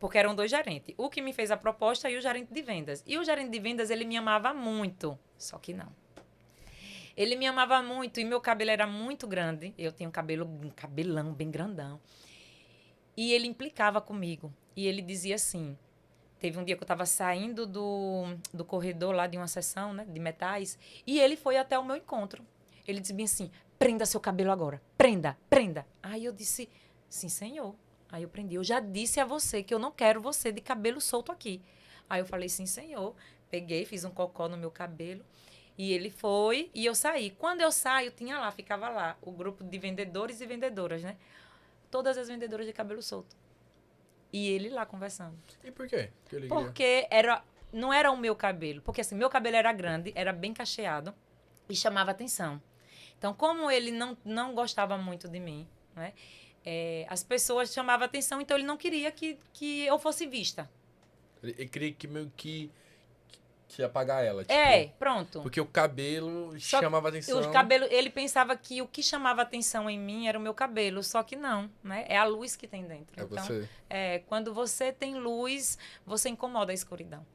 Porque eram dois gerentes. O que me fez a proposta e o gerente de vendas. E o gerente de vendas, ele me amava muito. Só que não. Ele me amava muito e meu cabelo era muito grande. Eu tinha um cabelão bem grandão. E ele implicava comigo. E ele dizia assim, teve um dia que eu estava saindo do corredor lá de uma sessão, né, de metais, e ele foi até o meu encontro. Ele disse bem assim, prenda seu cabelo agora, prenda, prenda. Aí eu disse, sim, senhor. Aí eu prendi, eu já disse a você que eu não quero você de cabelo solto aqui. Aí eu falei, sim, senhor. Peguei, fiz um cocó no meu cabelo. E ele foi e eu saí. Quando eu saio, ficava lá, o grupo de vendedores e vendedoras, né? Todas as vendedoras de cabelo solto. E ele lá conversando. E por quê? Que alegria. Porque não era o meu cabelo. Porque assim, meu cabelo era grande, era bem cacheado e chamava atenção. Então, como ele não gostava muito de mim, né? As pessoas chamavam atenção, então ele não queria que eu fosse vista. Ele queria que Que ia pagar ela, tipo... Pronto. Porque o cabelo Só que chamava atenção. O cabelo, ele pensava que o que chamava atenção em mim era o meu cabelo, só que não, né? É a luz que tem dentro. É Então, você. quando você tem luz, você incomoda a escuridão.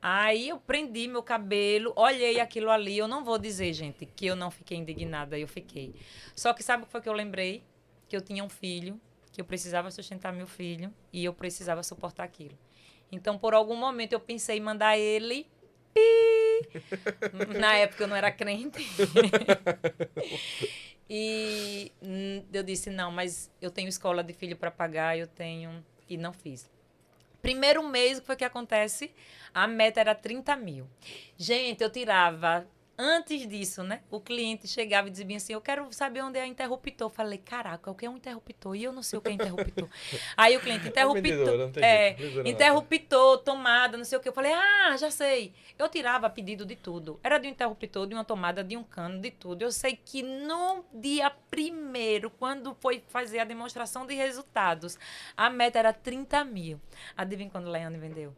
Aí eu prendi meu cabelo, olhei aquilo ali. Eu não vou dizer, gente, que eu não fiquei indignada, eu fiquei. Só que sabe o que foi que eu lembrei? Que eu tinha um filho, que eu precisava sustentar meu filho e eu precisava suportar aquilo. Então, por algum momento, eu pensei em mandar ele... Na época eu não era crente. E eu disse, não, mas eu tenho escola de filho para pagar, eu tenho... E não fiz. Primeiro mês, o que foi que acontece? A meta era 30 mil. Gente, eu tirava... Antes disso, né? O cliente chegava e dizia assim, eu quero saber onde é o interruptor. Eu falei, caraca, o que é um interruptor? E eu não sei o que é interruptor. Aí o cliente, interruptor... interruptor, tomada, não sei o que. Eu falei, já sei. Eu tirava pedido de tudo. Era de um interruptor, de uma tomada, de um cano, de tudo. Eu sei que no dia primeiro, quando foi fazer a demonstração de resultados, a meta era 30 mil. Adivinha quando o Leane vendeu?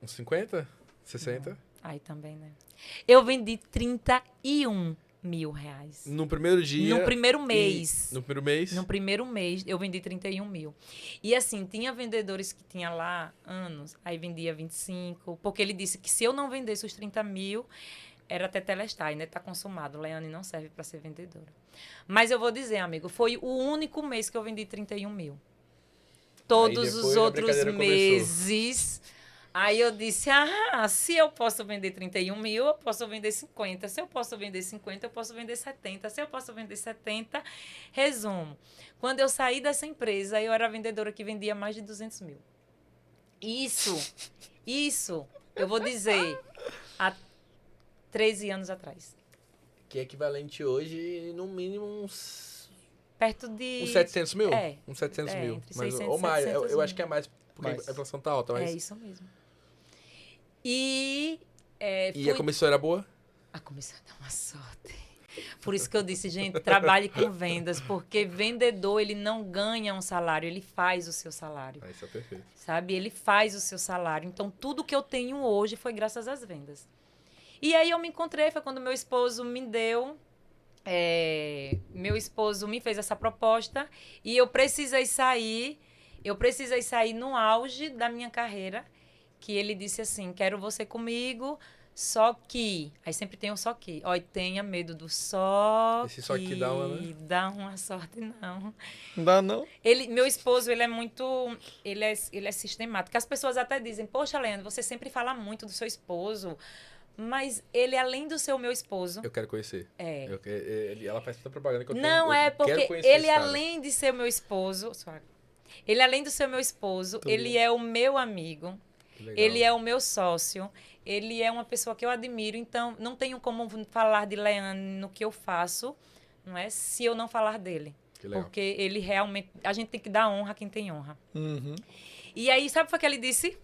Uns 50? 60? Não. Aí também, né? Eu vendi 31 mil reais. No primeiro dia... No primeiro mês. No primeiro mês? No primeiro mês, eu vendi 31 mil. E assim, tinha vendedores que tinha lá anos, aí vendia 25, porque ele disse que se eu não vendesse os 30 mil, era tetelestai, né? Tá consumado. Leane não serve para ser vendedora. Mas eu vou dizer, amigo, foi o único mês que eu vendi 31 mil. Todos os outros meses... Aí eu disse, se eu posso vender 31 mil, eu posso vender 50. Se eu posso vender 50, eu posso vender 70. Se eu posso vender 70, resumo. Quando eu saí dessa empresa, eu era a vendedora que vendia mais de 200 mil. Isso, eu vou dizer, há 13 anos atrás. Que é equivalente hoje, no mínimo, uns... Perto de... Uns 700 mil? É. Uns 700 mil. Entre Mas, 600 ou mais, 700 eu acho mil. que é mais, porque a inflação tá alta, mas... É isso mesmo. E a comissão era boa? A comissão dá uma sorte. Por isso que eu disse, gente, trabalhe com vendas, porque vendedor, ele não ganha um salário, ele faz o seu salário. Isso é perfeito. Sabe? Ele faz o seu salário. Então, tudo que eu tenho hoje foi graças às vendas. E aí eu me encontrei, foi quando meu esposo me deu... meu esposo me fez essa proposta e eu precisei sair no auge da minha carreira, que ele disse assim, quero você comigo, só que... Aí sempre tem um só que. Olha, tenha medo do só Esse só que dá uma, né? Dá uma sorte, não. Não dá, não? Meu esposo, ele é muito... Ele é sistemático. As pessoas até dizem, poxa, Leandro, você sempre fala muito do seu esposo, mas ele, além do ser o meu esposo... Eu quero conhecer. Ela faz tanta propaganda que eu não, quero porque conhecer ele, além de ser meu esposo... Ele, além de ser meu esposo, ele é o meu amigo. Ele é o meu sócio, ele é uma pessoa que eu admiro, então não tenho como falar de Leane no que eu faço, não é? Se eu não falar dele. Porque ele realmente... A gente tem que dar honra a quem tem honra. Uhum. E aí, sabe o que ele disse?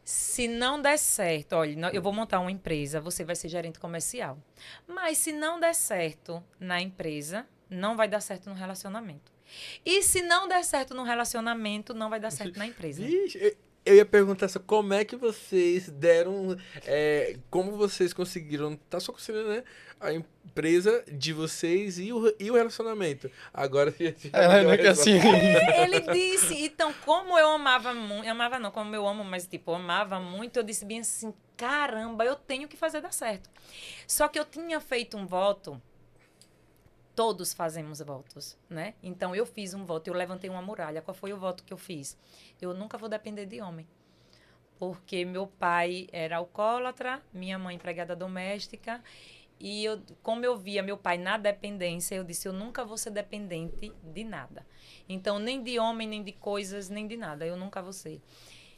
Se não der certo, olha, eu vou montar uma empresa, você vai ser gerente comercial. Mas se não der certo na empresa, não vai dar certo no relacionamento. E se não der certo no relacionamento, não vai dar certo na empresa. Vixe, eu ia perguntar assim, como é que vocês deram, como vocês conseguiram, tá só conseguindo, né, a empresa de vocês e o relacionamento. Agora, não é que assim... Ele disse, então, como eu amava muito, amava não, como eu amo, mas tipo, eu amava muito, eu disse bem assim, caramba, eu tenho que fazer dar certo. Só que eu tinha feito um voto, todos fazemos votos, né? Então, eu fiz um voto, eu levantei uma muralha. Qual foi o voto que eu fiz? Eu nunca vou depender de homem. Porque meu pai era alcoólatra, minha mãe empregada doméstica. E como eu via meu pai na dependência, eu disse, eu nunca vou ser dependente de nada. Então, nem de homem, nem de coisas, nem de nada. Eu nunca vou ser.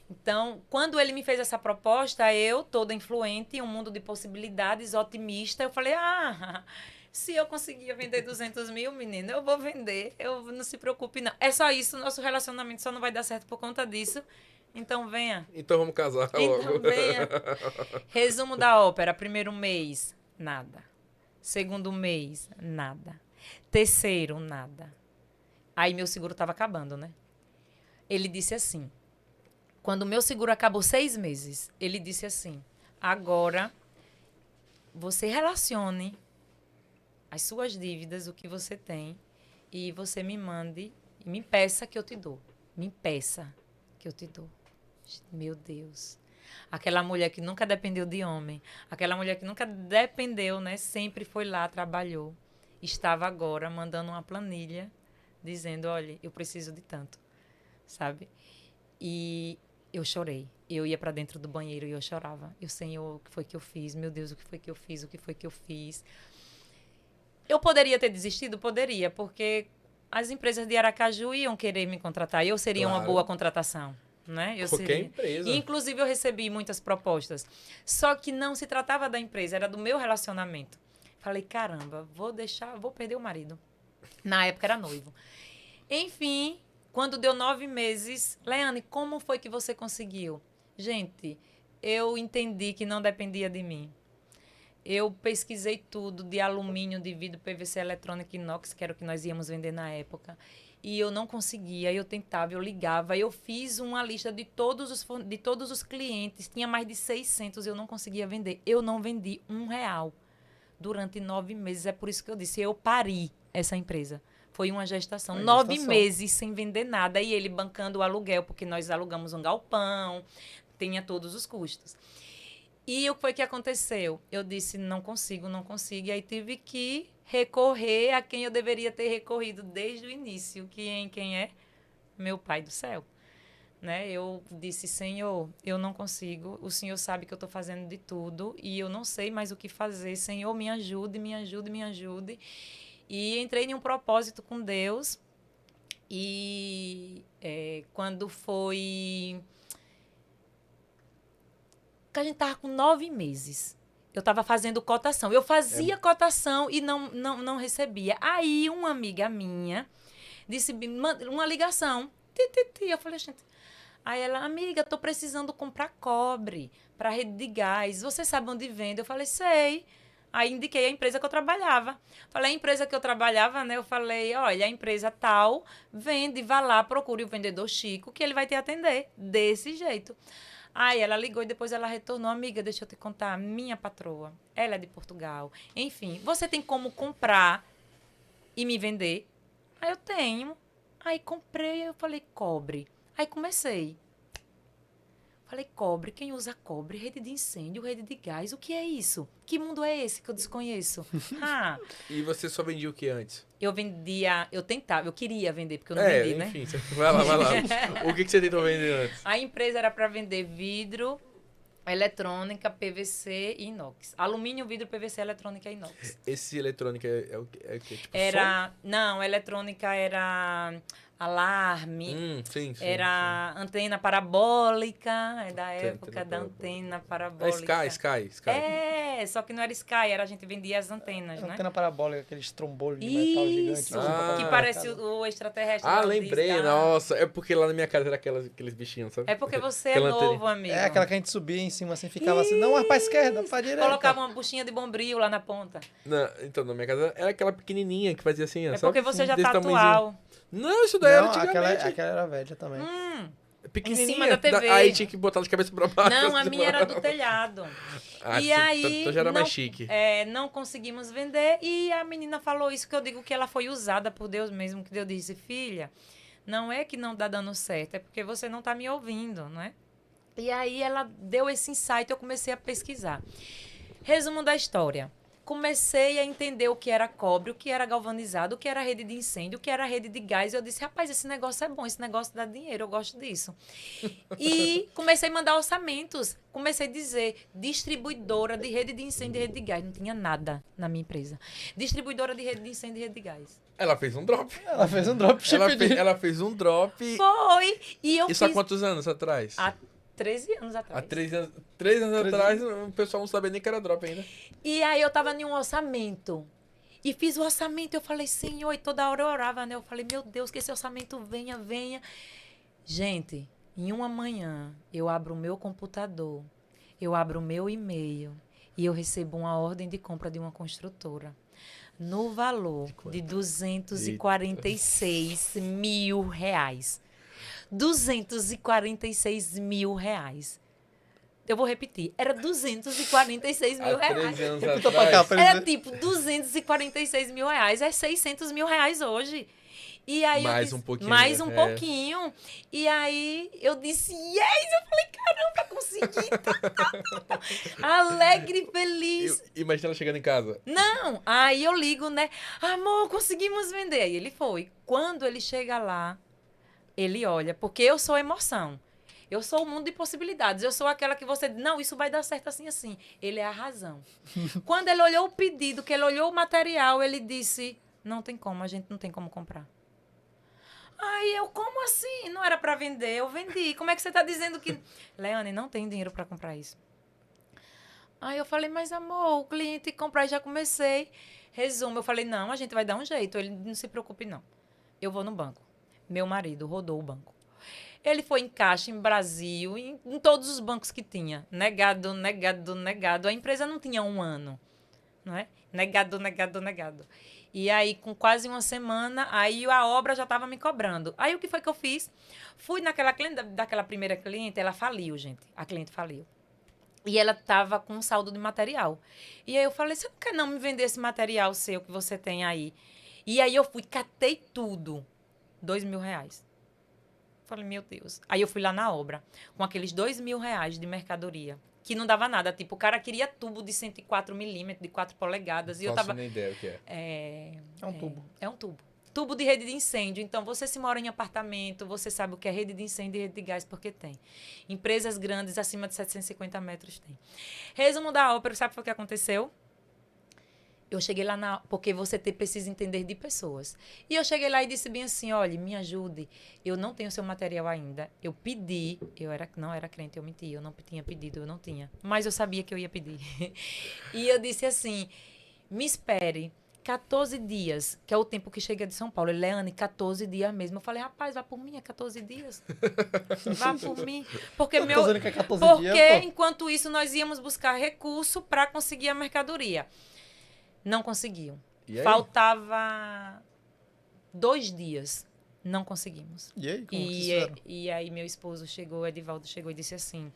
Então, quando ele me fez essa proposta, eu, toda influente, um mundo de possibilidades, otimista, eu falei, se eu conseguir vender 200 mil, menina, eu vou vender. Eu não se preocupe, não. É só isso, nosso relacionamento só não vai dar certo por conta disso. Então, venha. Então, vamos casar logo. Então, venha. Resumo da ópera. Primeiro mês, nada. Segundo mês, nada. Terceiro, nada. Aí, meu seguro estava acabando, né? Ele disse assim, Quando o meu seguro acabou 6 meses, ele disse assim, agora você relacione as suas dívidas, o que você tem, e você me mande, e me peça que eu te dou. Me peça que eu te dou. Meu Deus. Aquela mulher que nunca dependeu de homem, aquela mulher que nunca dependeu, né? Sempre foi lá, trabalhou. Estava agora mandando uma planilha dizendo, olha, eu preciso de tanto, sabe? E eu chorei. Eu ia para dentro do banheiro e eu chorava. Eu, Senhor, o que foi que eu fiz? Meu Deus, o que foi que eu fiz? O que foi que eu fiz? Eu poderia ter desistido? Poderia, porque as empresas de Aracaju iam querer me contratar. Eu seria uma boa contratação, né? Eu Qualquer seria. empresa. E, inclusive, eu recebi muitas propostas. Só que não se tratava da empresa, era do meu relacionamento. Falei, caramba, vou perder o marido. Na época era noivo. Enfim, quando deu 9 meses, Leane, como foi que você conseguiu? Gente, eu entendi que não dependia de mim. Eu pesquisei tudo de alumínio, de vidro, PVC, eletrônica, inox, que era o que nós íamos vender na época. E eu não conseguia, eu tentava, eu ligava. Eu fiz uma lista de todos os clientes, tinha mais de 600, eu não conseguia vender. Eu não vendi R$1 durante 9 meses. É por isso que eu disse, eu pari essa empresa. Foi uma gestação. 9 meses sem vender nada. E ele bancando o aluguel, porque nós alugamos um galpão, tinha todos os custos. E o que foi que aconteceu? Eu disse, não consigo. E aí tive que recorrer a quem eu deveria ter recorrido desde o início. Quem é? Meu Pai do céu. Né? Eu disse, Senhor, eu não consigo. O Senhor sabe que eu estou fazendo de tudo e eu não sei mais o que fazer. Senhor, me ajude. E entrei em um propósito com Deus. E quando foi... que a gente estava com 9 meses. Eu estava fazendo cotação. Eu fazia cotação e não recebia. Aí uma amiga minha disse, uma ligação. Eu falei, gente... Aí ela, amiga, estou precisando comprar cobre para rede de gás. Você sabe onde vende? Eu falei, sei. Aí indiquei a empresa que eu trabalhava. Falei, a empresa que eu trabalhava, né? Eu falei, olha, a empresa tal vende, vá lá, procure o vendedor Chico, que ele vai te atender. Desse jeito. Aí ela ligou e depois ela retornou. Amiga, deixa eu te contar, minha patroa, ela é de Portugal. Enfim, você tem como comprar e me vender? Aí eu tenho. Aí comprei, eu falei, cobre. Aí comecei. Falei, cobre, quem usa cobre? Rede de incêndio, rede de gás, o que é isso? Que mundo é esse que eu desconheço? E você só vendia o que antes? Eu vendia, eu tentava, eu queria vender, porque eu não vendi, né? Enfim, vai lá. O que você tentou vender antes? A empresa era para vender vidro, eletrônica, PVC e inox. Alumínio, vidro, PVC, eletrônica e inox. Esse eletrônica é o que? Tipo, era, não, eletrônica era alarme, sim, era antena parabólica, é da época da antena parabólica. Sky. Só que não era Sky, a gente vendia as antenas, né? Antena parabólica, aqueles trombolhos de metal gigantes. Que parece o extraterrestre. Lembrei, nossa, é porque lá na minha casa era aqueles bichinhos, sabe? É porque você é novo, amigo. É aquela que a gente subia em cima assim, ficava assim, não, pra esquerda, pra direita. Colocava uma buchinha de bombril lá na ponta. Não, então, na minha casa era aquela pequenininha que fazia assim, sabe? É porque você já tá atual. Não, isso daí era antigamente. Aquela era velha também. Pequenininha. Em cima da TV. Aí tinha que botar de cabeça pra baixo. Não, a minha era do telhado. E aí... Então já era mais chique. Não conseguimos vender e a menina falou isso, que eu digo que ela foi usada por Deus mesmo, que Deus disse, filha, não é que não tá dando certo, é porque você não tá me ouvindo, não é? E aí ela deu esse insight, eu comecei a pesquisar. Resumo da história. Comecei a entender o que era cobre, o que era galvanizado, o que era rede de incêndio, o que era rede de gás. E eu disse, rapaz, esse negócio é bom, esse negócio dá dinheiro, eu gosto disso. E comecei a mandar orçamentos. Comecei a dizer, distribuidora de rede de incêndio e rede de gás. Não tinha nada na minha empresa. Distribuidora de rede de incêndio e rede de gás. Ela fez um drop. Ela fez um drop. Ela fez um drop. Foi. E eu Isso há quantos anos atrás? Há 13 anos atrás. Há 3 anos atrás, o pessoal não sabia nem que era drop ainda. E aí eu tava em um orçamento. E fiz o orçamento, eu falei, Senhor, e toda hora eu orava, né? Eu falei, meu Deus, que esse orçamento venha. Gente, em uma manhã, eu abro o meu computador, eu abro o meu e-mail e eu recebo uma ordem de compra de uma construtora no valor de R$246 mil. R$ 246 mil. Eu vou repetir. Era R$ 246 mil. Há 13 anos Repita pra cá, atrás. pra ele Era ver. tipo R$ 246 mil. É R$ 600 mil hoje. E aí Mais eu disse, um pouquinho, mais né? um É. pouquinho. E aí eu disse, yes! Eu falei, caramba, consegui. Alegre, feliz. Imagina ela chegando em casa. Não, aí eu ligo, né? Amor, conseguimos vender. Aí ele foi. Quando ele chega lá, ele olha, porque eu sou emoção. Eu sou o mundo de possibilidades. Eu sou aquela que você diz, não, isso vai dar certo assim, assim. Ele é a razão. Quando ele olhou o pedido, que ele olhou o material, ele disse, não tem como, a gente não tem como comprar. Aí eu, como assim? Não era para vender, eu vendi. Como é que você está dizendo que... Leane, não tem dinheiro para comprar isso. Aí eu falei, mas amor, o cliente comprar, já comecei. Resumo, eu falei, não, a gente vai dar um jeito. Ele, não se preocupe, não. Eu vou no banco. Meu marido rodou o banco. Ele foi em Caixa, em Brasil, em todos os bancos que tinha. Negado, negado, negado. A empresa não tinha um ano, não é? Negado, negado, negado. E aí, com quase uma semana, aí a obra já estava me cobrando. Aí, o que foi que eu fiz? Fui naquela cliente, daquela primeira cliente, ela faliu, gente. A cliente faliu. E ela estava com um saldo de material. E aí eu falei, você não quer não me vender esse material seu que você tem aí? E aí eu fui, catei tudo. R$ 2.000. Falei, meu Deus. Aí eu fui lá na obra, com aqueles R$ 2.000 de mercadoria, que não dava nada. Tipo, o cara queria tubo de 104 milímetros, de 4 polegadas. E eu Faço tava... nem ideia o que é. É um tubo. É um tubo. Tubo de rede de incêndio. Então, você se mora em apartamento, você sabe o que é rede de incêndio e rede de gás, porque tem. Empresas grandes, acima de 750 metros, tem. Resumo da ópera, sabe o que aconteceu? Eu cheguei lá porque você precisa entender de pessoas. E eu cheguei lá e disse bem assim, olha, me ajude, eu não tenho seu material ainda. Eu pedi, não era crente, eu menti, eu não tinha pedido, eu não tinha. Mas eu sabia que eu ia pedir. E eu disse assim, me espere 14 dias, que é o tempo que chega de São Paulo. Ele, Leane, 14 dias mesmo. Eu falei, rapaz, vá por mim, é 14 dias. Vá por mim. Porque Eu tô dizendo que é 14 dias, pô. enquanto isso, nós íamos buscar recurso para conseguir a mercadoria. Não conseguiam. E aí? Faltava 2 dias. Não conseguimos. E aí, como que vocês fizeram? E aí meu esposo chegou, Edivaldo chegou e disse assim,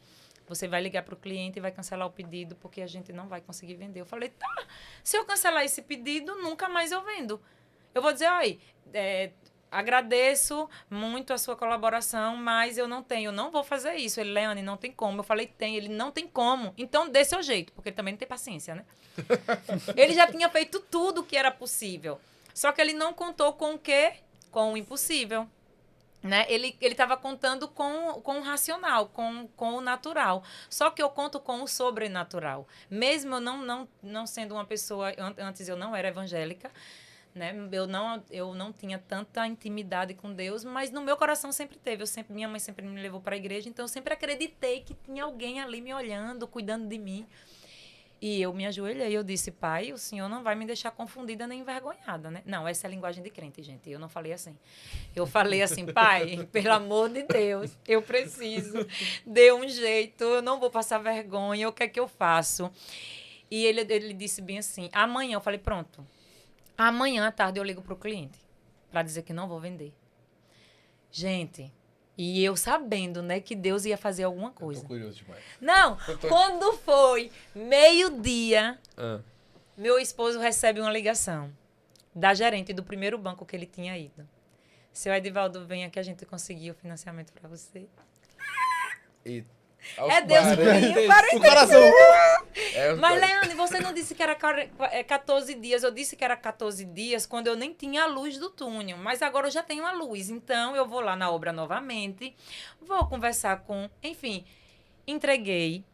você vai ligar para o cliente e vai cancelar o pedido porque a gente não vai conseguir vender. Eu falei, tá, se eu cancelar esse pedido, nunca mais eu vendo. Eu vou dizer, olha, agradeço muito a sua colaboração, mas eu não vou fazer isso. Ele, Leane, não tem como. Eu falei, tem. Ele, não tem como. Então, dê seu jeito, porque ele também não tem paciência, né? Ele já tinha feito tudo o que era possível. Só que ele não contou com o quê? Com o impossível. Né? Ele estava contando com o racional, com o natural. Só que eu conto com o sobrenatural. Mesmo eu não sendo uma pessoa... Antes eu não era evangélica, né? Eu não tinha tanta intimidade com Deus, mas no meu coração sempre teve. Minha mãe sempre me levou para a igreja, então eu sempre acreditei que tinha alguém ali me olhando, cuidando de mim. E eu me ajoelhei e eu disse, pai, o senhor não vai me deixar confundida nem envergonhada, né? Não, essa é a linguagem de crente, gente. Eu não falei assim. Eu falei assim, pai, pelo amor de Deus, eu preciso. Dê um jeito, eu não vou passar vergonha, o que é que eu faço? E ele disse bem assim, amanhã, eu falei, pronto. Amanhã à tarde eu ligo pro cliente para dizer que não vou vender. Gente, e eu sabendo, né, que Deus ia fazer alguma coisa. Tô curioso demais. Não, quando foi meio-dia, meu esposo recebe uma ligação da gerente do primeiro banco que ele tinha ido. Seu Edivaldo, venha que a gente conseguiu o financiamento para você. E É Deus purinho para O coração. Mas, Leane, você não disse que era 14 dias. Eu disse que era 14 dias quando eu nem tinha a luz do túnel. Mas agora eu já tenho a luz. Então, eu vou lá na obra novamente. Vou conversar com... Enfim, entreguei.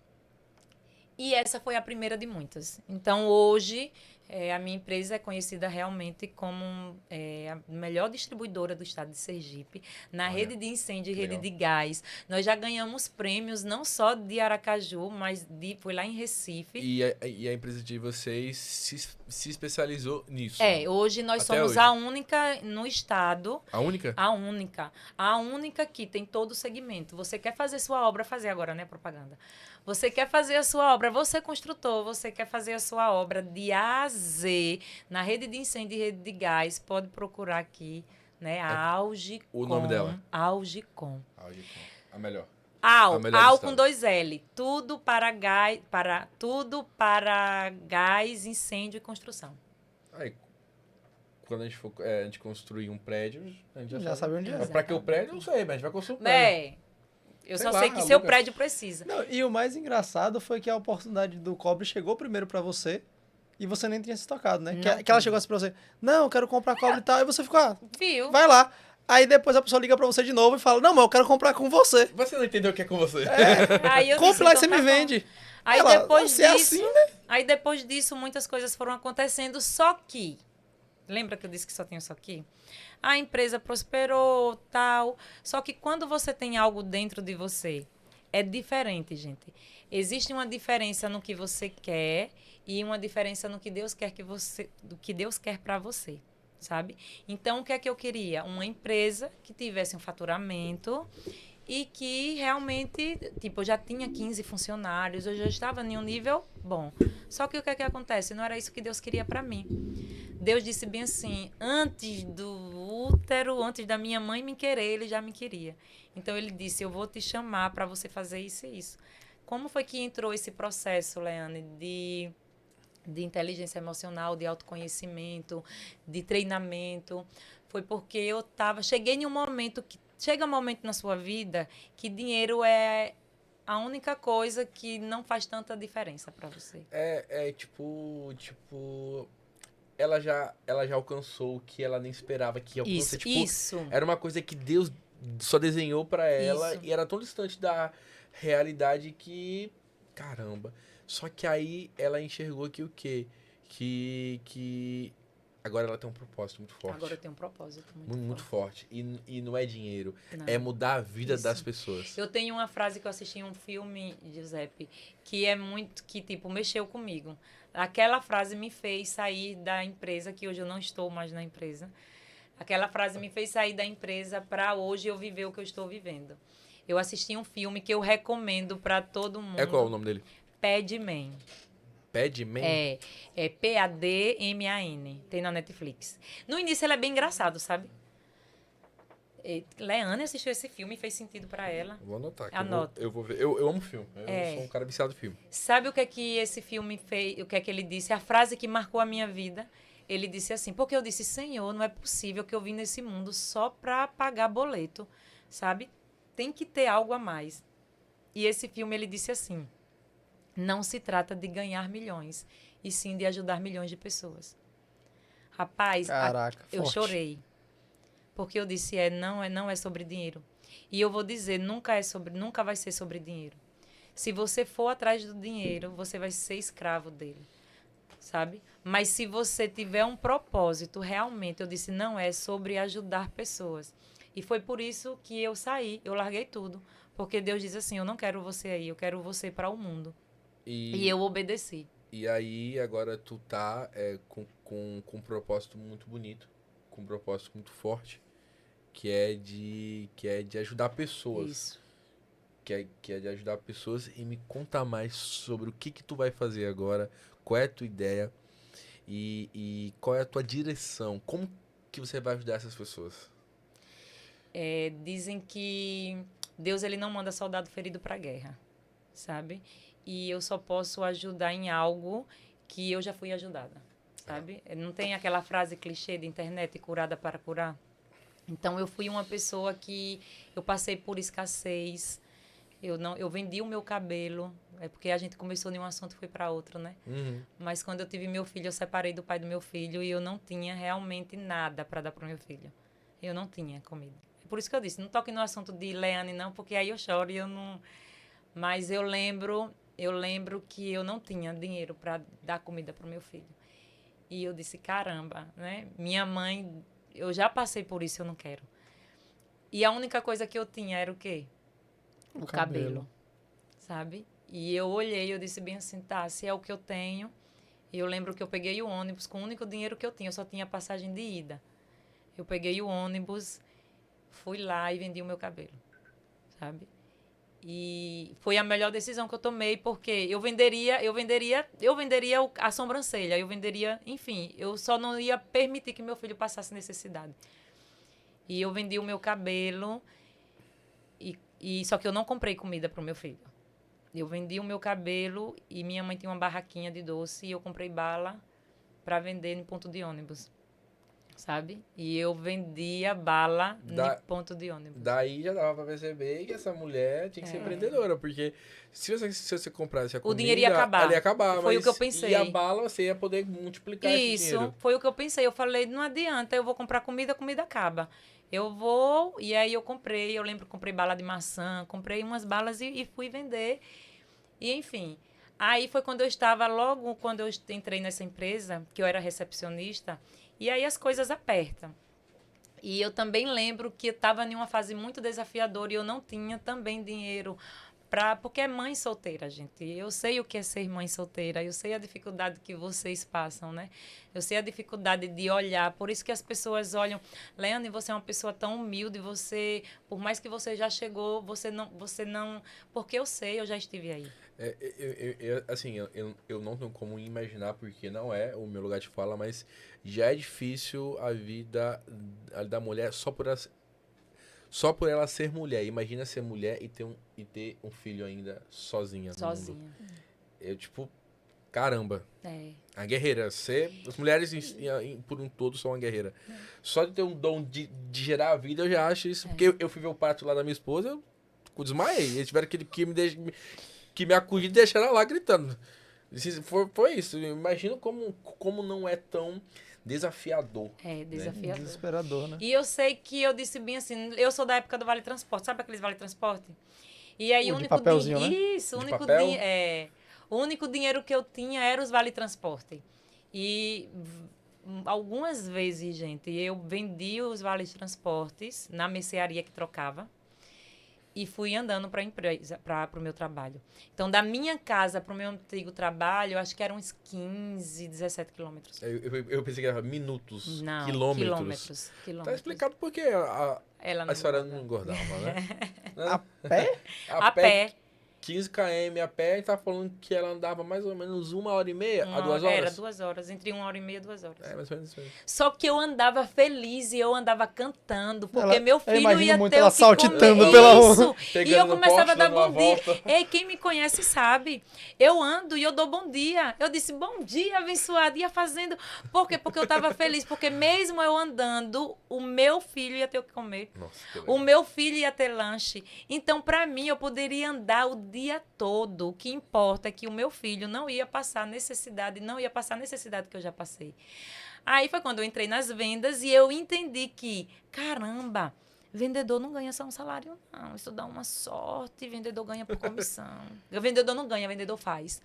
E essa foi a primeira de muitas. Então, hoje, a minha empresa é conhecida realmente como a melhor distribuidora do estado de Sergipe, na rede de incêndio e rede de gás. Nós já ganhamos prêmios, não só de Aracaju, mas foi lá em Recife. E a empresa de vocês se especializou nisso? Hoje nós Até somos hoje. a única no estado. A única? A única. A única que tem todo o segmento. Você quer fazer sua obra, fazer agora, né, propaganda? Você quer fazer a sua obra, você construtor, você quer fazer a sua obra de A a Z, na rede de incêndio e rede de gás, pode procurar aqui né? A Augicom. O nome dela? Augicom. A melhor. Au, A melhor do au estado. com 2 L. Tudo para gás, incêndio e construção. Aí, quando a gente construir um prédio, a gente Já sabe onde é. Mas pra que o prédio, eu não sei, mas a gente vai construir um prédio. É, eu Sei só lá, sei que seu aluga. prédio precisa. Não, e o mais engraçado foi que a oportunidade do cobre chegou primeiro pra você e você nem tinha se tocado, né? Não Que ela tinha. chegou assim pra você, não, eu quero comprar cobre e tal, e você ficou, Viu? vai lá. Aí depois a pessoa liga pra você de novo e fala, não, mas eu quero comprar com você. Você não entendeu o que é com você? Aí eu Compre disse, lá e então você tá me bom. vende. Aí Ela, depois se é disso, assim, né? aí depois disso muitas coisas foram acontecendo, só que lembra que eu disse que só tinha isso aqui? A empresa prosperou, tal. Só que quando você tem algo dentro de você, é diferente, gente. Existe uma diferença no que você quer e uma diferença no que Deus quer do que Deus quer para você, sabe? Então, o que é que eu queria? Uma empresa que tivesse um faturamento e que realmente, tipo, eu já tinha 15 funcionários, eu já estava em um nível bom. Só que o que é que acontece? Não era isso que Deus queria para mim. Deus disse bem assim, antes do útero, antes da minha mãe me querer, ele já me queria. Então ele disse, eu vou te chamar para você fazer isso e isso. Como foi que entrou esse processo, Leane, de inteligência emocional, de autoconhecimento, de treinamento? Foi porque cheguei em um momento que, chega um momento na sua vida que dinheiro é a única coisa que não faz tanta diferença para você. Tipo, ela já alcançou o que ela nem esperava que ia alcançar. Tipo, Isso. era uma coisa que Deus só desenhou pra ela Isso. e era tão distante da realidade que, caramba. Só que aí ela enxergou que o quê? Que agora ela tem um propósito muito forte. Agora eu tenho um propósito Muito forte. E não é dinheiro, Não. é mudar a vida Isso. das pessoas. Eu tenho uma frase que eu assisti em um filme, Giuseppe, que é muito, que tipo, mexeu comigo. Aquela frase me fez sair da empresa, que hoje eu não estou mais na empresa. Aquela frase me fez sair da empresa para hoje eu viver o que eu estou vivendo. Eu assisti um filme que eu recomendo para todo mundo. É qual o nome dele? Padman. Padman? É Padman. Tem na Netflix. No início ele é bem engraçado, sabe? Leane assistiu esse filme e fez sentido para ela. Vou anotar aqui. Anota. Eu vou ver. Eu amo filme. Eu sou um cara viciado em filme. Sabe o que é que esse filme fez? O que é que ele disse? A frase que marcou a minha vida. Ele disse assim, porque eu disse, Senhor, não é possível que eu vim nesse mundo só para pagar boleto, sabe? Tem que ter algo a mais. E esse filme, ele disse assim, não se trata de ganhar milhões, e sim de ajudar milhões de pessoas. Rapaz, Caraca, eu forte. chorei. Porque eu disse, não é sobre dinheiro. E eu vou dizer, nunca vai ser sobre dinheiro. Se você for atrás do dinheiro, você vai ser escravo dele. Sabe? Mas se você tiver um propósito, realmente, eu disse, não é sobre ajudar pessoas. E foi por isso que eu saí, eu larguei tudo. Porque Deus diz assim, eu não quero você aí, eu quero você para o mundo. E eu obedeci. E aí, agora tu tá com um propósito muito bonito, com um propósito muito forte, que é de ajudar pessoas. Isso. Que é de ajudar pessoas. E me conta mais sobre o que tu vai fazer agora, qual é a tua ideia e qual é a tua direção. Como que você vai ajudar essas pessoas? Dizem que Deus ele não manda soldado ferido para a guerra, sabe? E eu só posso ajudar em algo que eu já fui ajudada, sabe? Não tem aquela frase clichê de internet, curada para curar? Então, eu fui uma pessoa que eu passei por escassez, eu vendi o meu cabelo, porque a gente começou de um assunto e foi para outro, né? Uhum. Mas quando eu tive meu filho, eu separei do pai do meu filho e eu não tinha realmente nada para dar para o meu filho. Eu não tinha comida. Por isso que eu disse, não toque no assunto de Leane não, porque aí eu choro e eu não... Mas eu lembro que eu não tinha dinheiro para dar comida para o meu filho. E eu disse, caramba, né? Minha mãe, eu já passei por isso, eu não quero. E a única coisa que eu tinha era o quê? O cabelo. Sabe? E eu olhei, eu disse bem assim, tá, se é o que eu tenho. E eu lembro que eu peguei o ônibus com o único dinheiro que eu tinha, eu só tinha passagem de ida. Eu peguei o ônibus, fui lá e vendi o meu cabelo, sabe? E foi a melhor decisão que eu tomei, porque eu venderia a sobrancelha, eu venderia, enfim, eu só não ia permitir que meu filho passasse necessidade. E eu vendi o meu cabelo, só que eu não comprei comida pro meu filho. Eu vendi o meu cabelo e minha mãe tinha uma barraquinha de doce e eu comprei bala para vender no ponto de ônibus, sabe? E eu vendia bala no ponto de ônibus. Daí já dava para perceber que essa mulher tinha que ser empreendedora, porque se você comprasse a comida, o dinheiro ia acabar. Ela ia acabar, foi o que eu pensei. E a bala você ia poder multiplicar esse dinheiro. Isso, foi o que eu pensei. Eu falei, não adianta, eu vou comprar comida, a comida acaba. Eu vou, e aí eu comprei, eu lembro que comprei bala de maçã, comprei umas balas e fui vender. E, enfim, aí foi logo quando eu entrei nessa empresa, que eu era recepcionista, e aí as coisas apertam. E eu também lembro que eu estava em uma fase muito desafiadora e eu não tinha também dinheiro porque é mãe solteira, gente. Eu sei o que é ser mãe solteira, eu sei a dificuldade que vocês passam, né? Eu sei a dificuldade de olhar, por isso que as pessoas olham, Leane, você é uma pessoa tão humilde, por mais que você já chegou, você não, porque eu sei, eu já estive aí. Eu não tenho como imaginar, porque não é o meu lugar de fala, mas já é difícil a vida da mulher só por ela ser mulher. Imagina ser mulher e ter um filho ainda sozinha. Sozinha. Eu, tipo, caramba. É. A guerreira. As mulheres, por um todo, são uma guerreira. Só de ter um dom de gerar a vida, eu já acho isso. Porque eu fui ver o parto lá da minha esposa, eu desmaiei. Eles tiveram que me acudir e deixar ela lá gritando. Foi isso. Eu imagino como não é tão desafiador. É, desafiador. Né? Desesperador, né? E eu sei que eu disse bem assim, eu sou da época do Vale Transporte, sabe aqueles Vale Transporte? E aí o único papelzinho, né? Isso, o único dinheiro que eu tinha era os Vale Transporte. E algumas vezes, gente, eu vendi os Vale Transportes na mercearia que trocava. E fui andando para a empresa, para o meu trabalho. Então, da minha casa para o meu antigo trabalho, acho que eram uns 15, 17 quilômetros. Eu pensei que era minutos, não, quilômetros. Tá explicado por que a senhora não engordava, né? A pé? A pé. 15 km a pé, e tá falando que ela andava mais ou menos 1h30 a 2 horas? Era 2 horas, entre 1h30 e 2 horas. É, mais ou menos isso mesmo. Só que eu andava feliz e eu andava cantando, porque meu filho ia muito ter ela o que saltitando comer. pela Isso. Pegando E eu começava a dar dando uma bom dia. volta. Ei, quem me conhece sabe. Eu ando e eu dou bom dia. Eu disse, bom dia, abençoado. Ia fazendo. Por quê? Porque eu estava feliz. Porque mesmo eu andando, o meu filho ia ter o que comer. Nossa, que legal. O meu filho ia ter lanche. Então, para mim, eu poderia andar o dia todo. O que importa é que o meu filho não ia passar necessidade que eu já passei. Aí foi quando eu entrei nas vendas e eu entendi que, caramba, vendedor não ganha só um salário, não. Isso dá uma sorte, vendedor ganha por comissão. O vendedor não ganha, vendedor faz.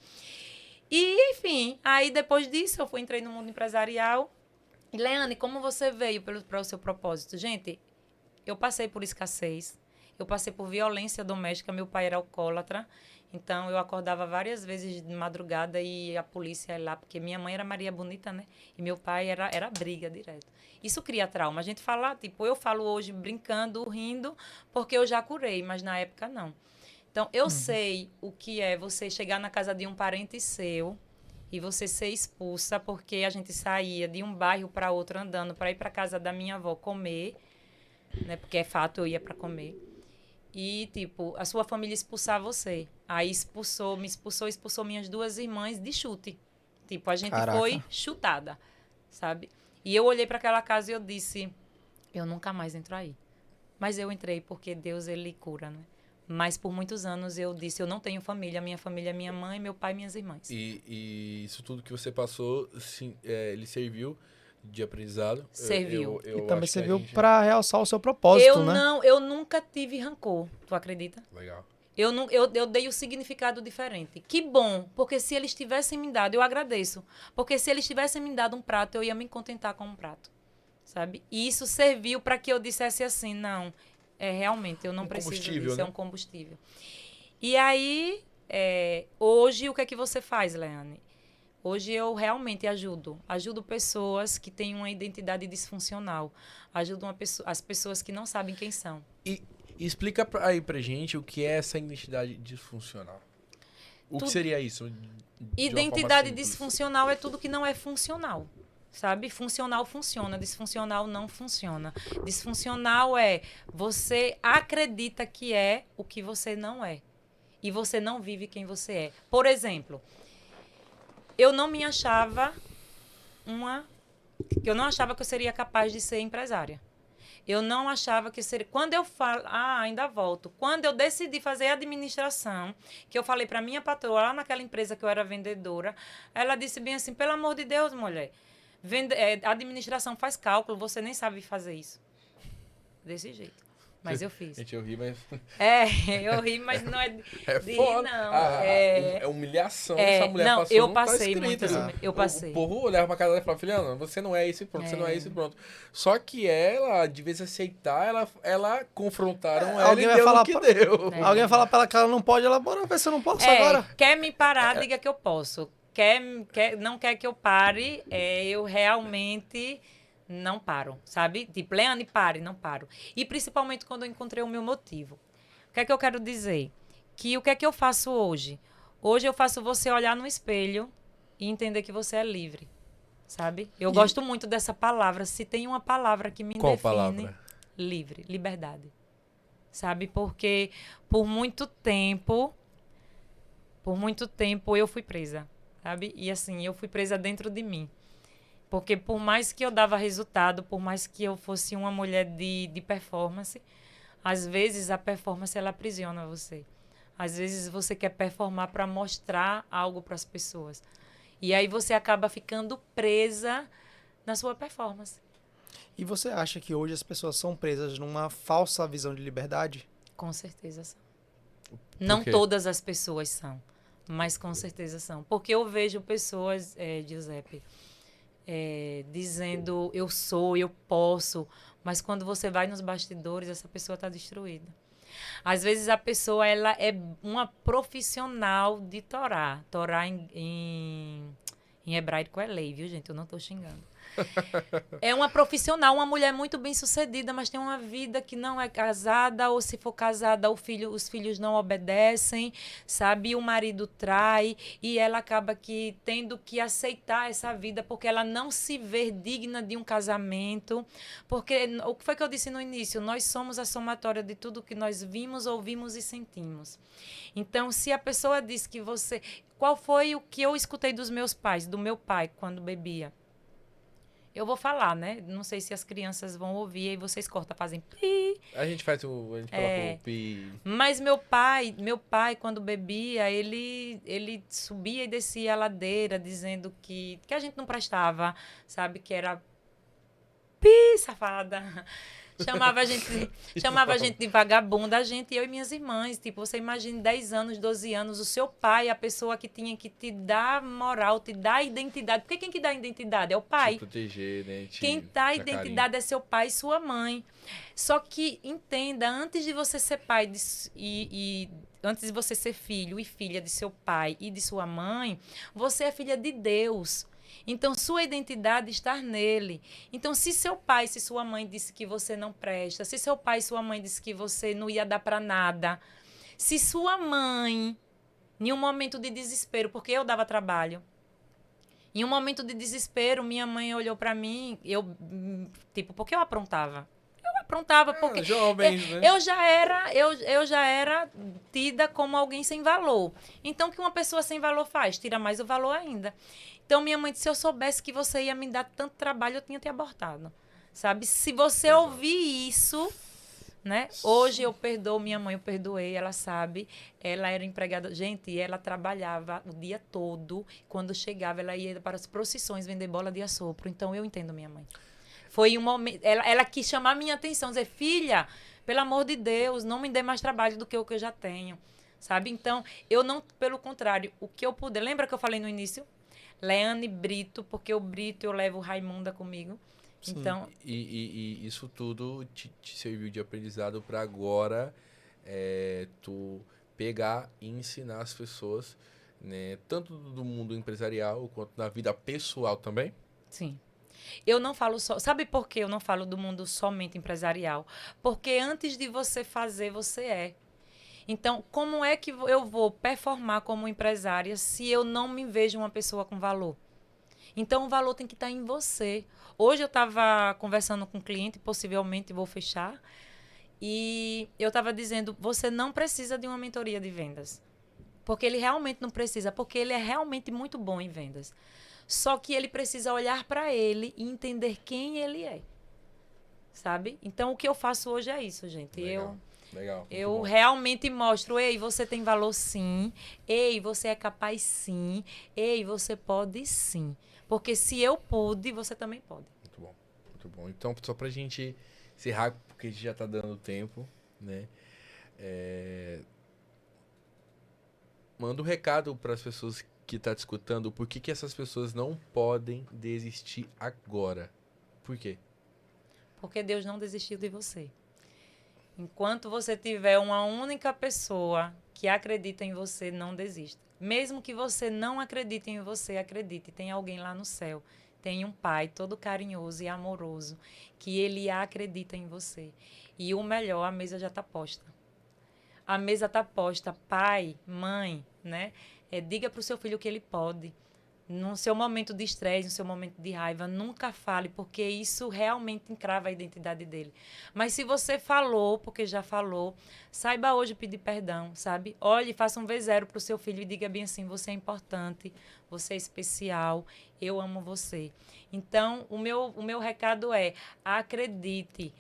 E, enfim, aí depois disso eu entrei no mundo empresarial. E, Leane, como você veio para o seu propósito? Gente, eu passei por escassez, eu passei por violência doméstica, meu pai era alcoólatra. Então, eu acordava várias vezes de madrugada e a polícia ia lá, porque minha mãe era Maria Bonita, né? E meu pai era briga direto. Isso cria trauma. A gente fala, tipo, eu falo hoje brincando, rindo, porque eu já curei, mas na época não. Então, eu sei o que é você chegar na casa de um parente seu e você ser expulsa, porque a gente saía de um bairro para outro andando para ir para casa da minha avó comer, né? Porque é fato, eu ia para comer. E, tipo, a sua família expulsar você. Aí expulsou minhas 2 irmãs de chute. Tipo, a gente foi chutada, sabe? E eu olhei para aquela casa e eu disse, eu nunca mais entro aí. Mas eu entrei porque Deus, ele cura, né? Mas por muitos anos eu disse, eu não tenho família. Minha família é minha mãe, meu pai e minhas irmãs. E isso tudo que você passou, sim, ele serviu de aprendizado. Serviu. E também serviu para realçar o seu propósito, né? Eu nunca tive rancor, tu acredita? Legal. Eu dei o significado diferente. Que bom, porque se eles tivessem me dado, eu agradeço. Porque se eles tivessem me dado um prato, eu ia me contentar com um prato, sabe? E isso serviu para que eu dissesse assim, não, realmente, eu não preciso disso, né? É um combustível. E aí, hoje, o que é que você faz, Leane? Hoje eu realmente ajudo pessoas que têm uma identidade disfuncional, ajudo as pessoas que não sabem quem são. E explica aí pra gente o que é essa identidade disfuncional. O que seria isso? Identidade disfuncional é tudo que não é funcional. sabe? Funcional funciona, disfuncional não funciona. Disfuncional é você acredita que é o que você não é. E você não vive quem você é. Por exemplo, eu não me achava eu não achava que eu seria capaz de ser empresária. Eu não achava que seria. Quando eu falo. Ainda volto. Quando eu decidi fazer administração, que eu falei para minha patroa, lá naquela empresa que eu era vendedora, ela disse bem assim: pelo amor de Deus, mulher, administração faz cálculo, você nem sabe fazer isso. Desse jeito. Mas eu fiz. Gente, eu ri, mas. Eu ri, mas não é de foda. rir, não. É humilhação essa mulher não, passou. eu não tá passei escrito. muito. Eu passei. O povo olhava pra cara dela e falava, Filiana, você não é isso e pronto, você não é isso e pronto. Só que ela, de vez em aceitar, ela confrontaram ela alguém e vai deu falar no que deu. Alguém vai falar pra ela que ela não pode, ela, bora ver se eu não posso agora. Quer me parar, diga que eu posso. Não quer que eu pare, eu realmente não paro, sabe? Tipo, Leane, pare, não paro. E principalmente quando eu encontrei o meu motivo. O que é que eu quero dizer? Que o que é que eu faço hoje? Hoje eu faço você olhar no espelho e entender que você é livre, sabe? Eu gosto muito dessa palavra. Se tem uma palavra que me Qual define... palavra? Livre, liberdade. Sabe? Porque por muito tempo eu fui presa, sabe? E assim, eu fui presa dentro de mim. Porque por mais que eu dava resultado, por mais que eu fosse uma mulher de performance, às vezes a performance ela aprisiona você. Às vezes você quer performar para mostrar algo para as pessoas. E aí você acaba ficando presa na sua performance. E você acha que hoje as pessoas são presas numa falsa visão de liberdade? Com certeza são. Não todas as pessoas são, mas com certeza são. Porque eu vejo pessoas, Giuseppe, dizendo eu sou, eu posso, mas quando você vai nos bastidores, essa pessoa está destruída. Às vezes a pessoa ela é uma profissional de Torá. Torá em hebraico é lei, viu, gente? Eu não estou xingando. É uma profissional, uma mulher muito bem sucedida, mas tem uma vida que não é casada, ou se for casada, os filhos não obedecem, sabe? E o marido trai, e ela acaba que tendo que aceitar essa vida, porque ela não se vê digna de um casamento. Porque o que foi que eu disse no início? Nós somos a somatória de tudo que nós vimos, ouvimos e sentimos. Então, se a pessoa diz que você... Qual foi o que eu escutei dos meus pais, do meu pai, quando bebia? Eu vou falar, né? Não sei se as crianças vão ouvir, aí vocês cortam, fazem pi. A gente coloca o pi. Mas meu pai, quando bebia, ele subia e descia a ladeira dizendo que a gente não prestava, sabe? Que era pi, safada. Chamava a gente de vagabunda, eu e minhas irmãs. Tipo, você imagina 10 anos, 12 anos, o seu pai, a pessoa que tinha que te dar moral, te dar identidade. Porque quem que dá identidade? É o pai. Te proteger, né? Quem dá identidade é seu pai e sua mãe. Só que, entenda, antes de você ser pai antes de você ser filho e filha de seu pai e de sua mãe, você é filha de Deus. Então, sua identidade está nele. Então, se seu pai, se sua mãe disse que você não presta, se seu pai e sua mãe disse que você não ia dar para nada, se sua mãe, em um momento de desespero, porque eu dava trabalho, em um momento de desespero, minha mãe olhou para mim, porque eu aprontava. Porque jovens, né? eu já era tida como alguém sem valor. Então, o que uma pessoa sem valor faz? Tira mais o valor ainda. Então, minha mãe disse, se eu soubesse que você ia me dar tanto trabalho, eu tinha te abortado. Sabe? Se você ouvir isso, né? Hoje eu perdoo minha mãe, eu perdoei, ela sabe. Ela era empregada. Gente, ela trabalhava o dia todo. Quando chegava, ela ia para as procissões vender bola de assopro. Então, eu entendo minha mãe. Foi um momento... Ela quis chamar a minha atenção, dizer, filha, pelo amor de Deus, não me dê mais trabalho do que o que eu já tenho. Sabe? Então, eu não... Pelo contrário, o que eu puder... Lembra que eu falei no início? Leane Brito, porque o Brito eu levo Raimunda comigo. Sim. Então, e isso tudo te serviu de aprendizado para agora tu pegar e ensinar as pessoas, né, tanto do mundo empresarial quanto na vida pessoal também? Sim. Eu não falo só... Sabe por que eu não falo do mundo somente empresarial? Porque antes de você fazer, você é. Então, como é que eu vou performar como empresária se eu não me vejo uma pessoa com valor? Então, o valor tem que estar em você. Hoje eu estava conversando com um cliente, possivelmente vou fechar, e eu estava dizendo, você não precisa de uma mentoria de vendas. Porque ele realmente não precisa, porque ele é realmente muito bom em vendas. Só que ele precisa olhar para ele e entender quem ele é. Sabe? Então, o que eu faço hoje é isso, gente. Legal. Eu realmente mostro, ei, você tem valor sim. Ei, você é capaz sim. Ei, você pode sim. Porque se eu pude, você também pode. Muito bom, muito bom. Então, só pra gente encerrar, porque a gente já tá dando tempo, né? Manda um recado para as pessoas que tá te escutando, por que essas pessoas não podem desistir agora? Por quê? Porque Deus não desistiu de você. Enquanto você tiver uma única pessoa que acredita em você, não desista. Mesmo que você não acredite em você, acredite. Tem alguém lá no céu. Tem um pai todo carinhoso e amoroso que ele acredita em você. E o melhor, a mesa já está posta. A mesa está posta. Pai, mãe, né? Diga para o seu filho que ele pode. No seu momento de estresse, no seu momento de raiva, nunca fale, porque isso realmente encrava a identidade dele. Mas se você falou, porque já falou, saiba hoje pedir perdão, sabe? Olhe, faça um V0 para o seu filho e diga bem assim, você é importante, você é especial, eu amo você. Então, o meu recado é, acredite,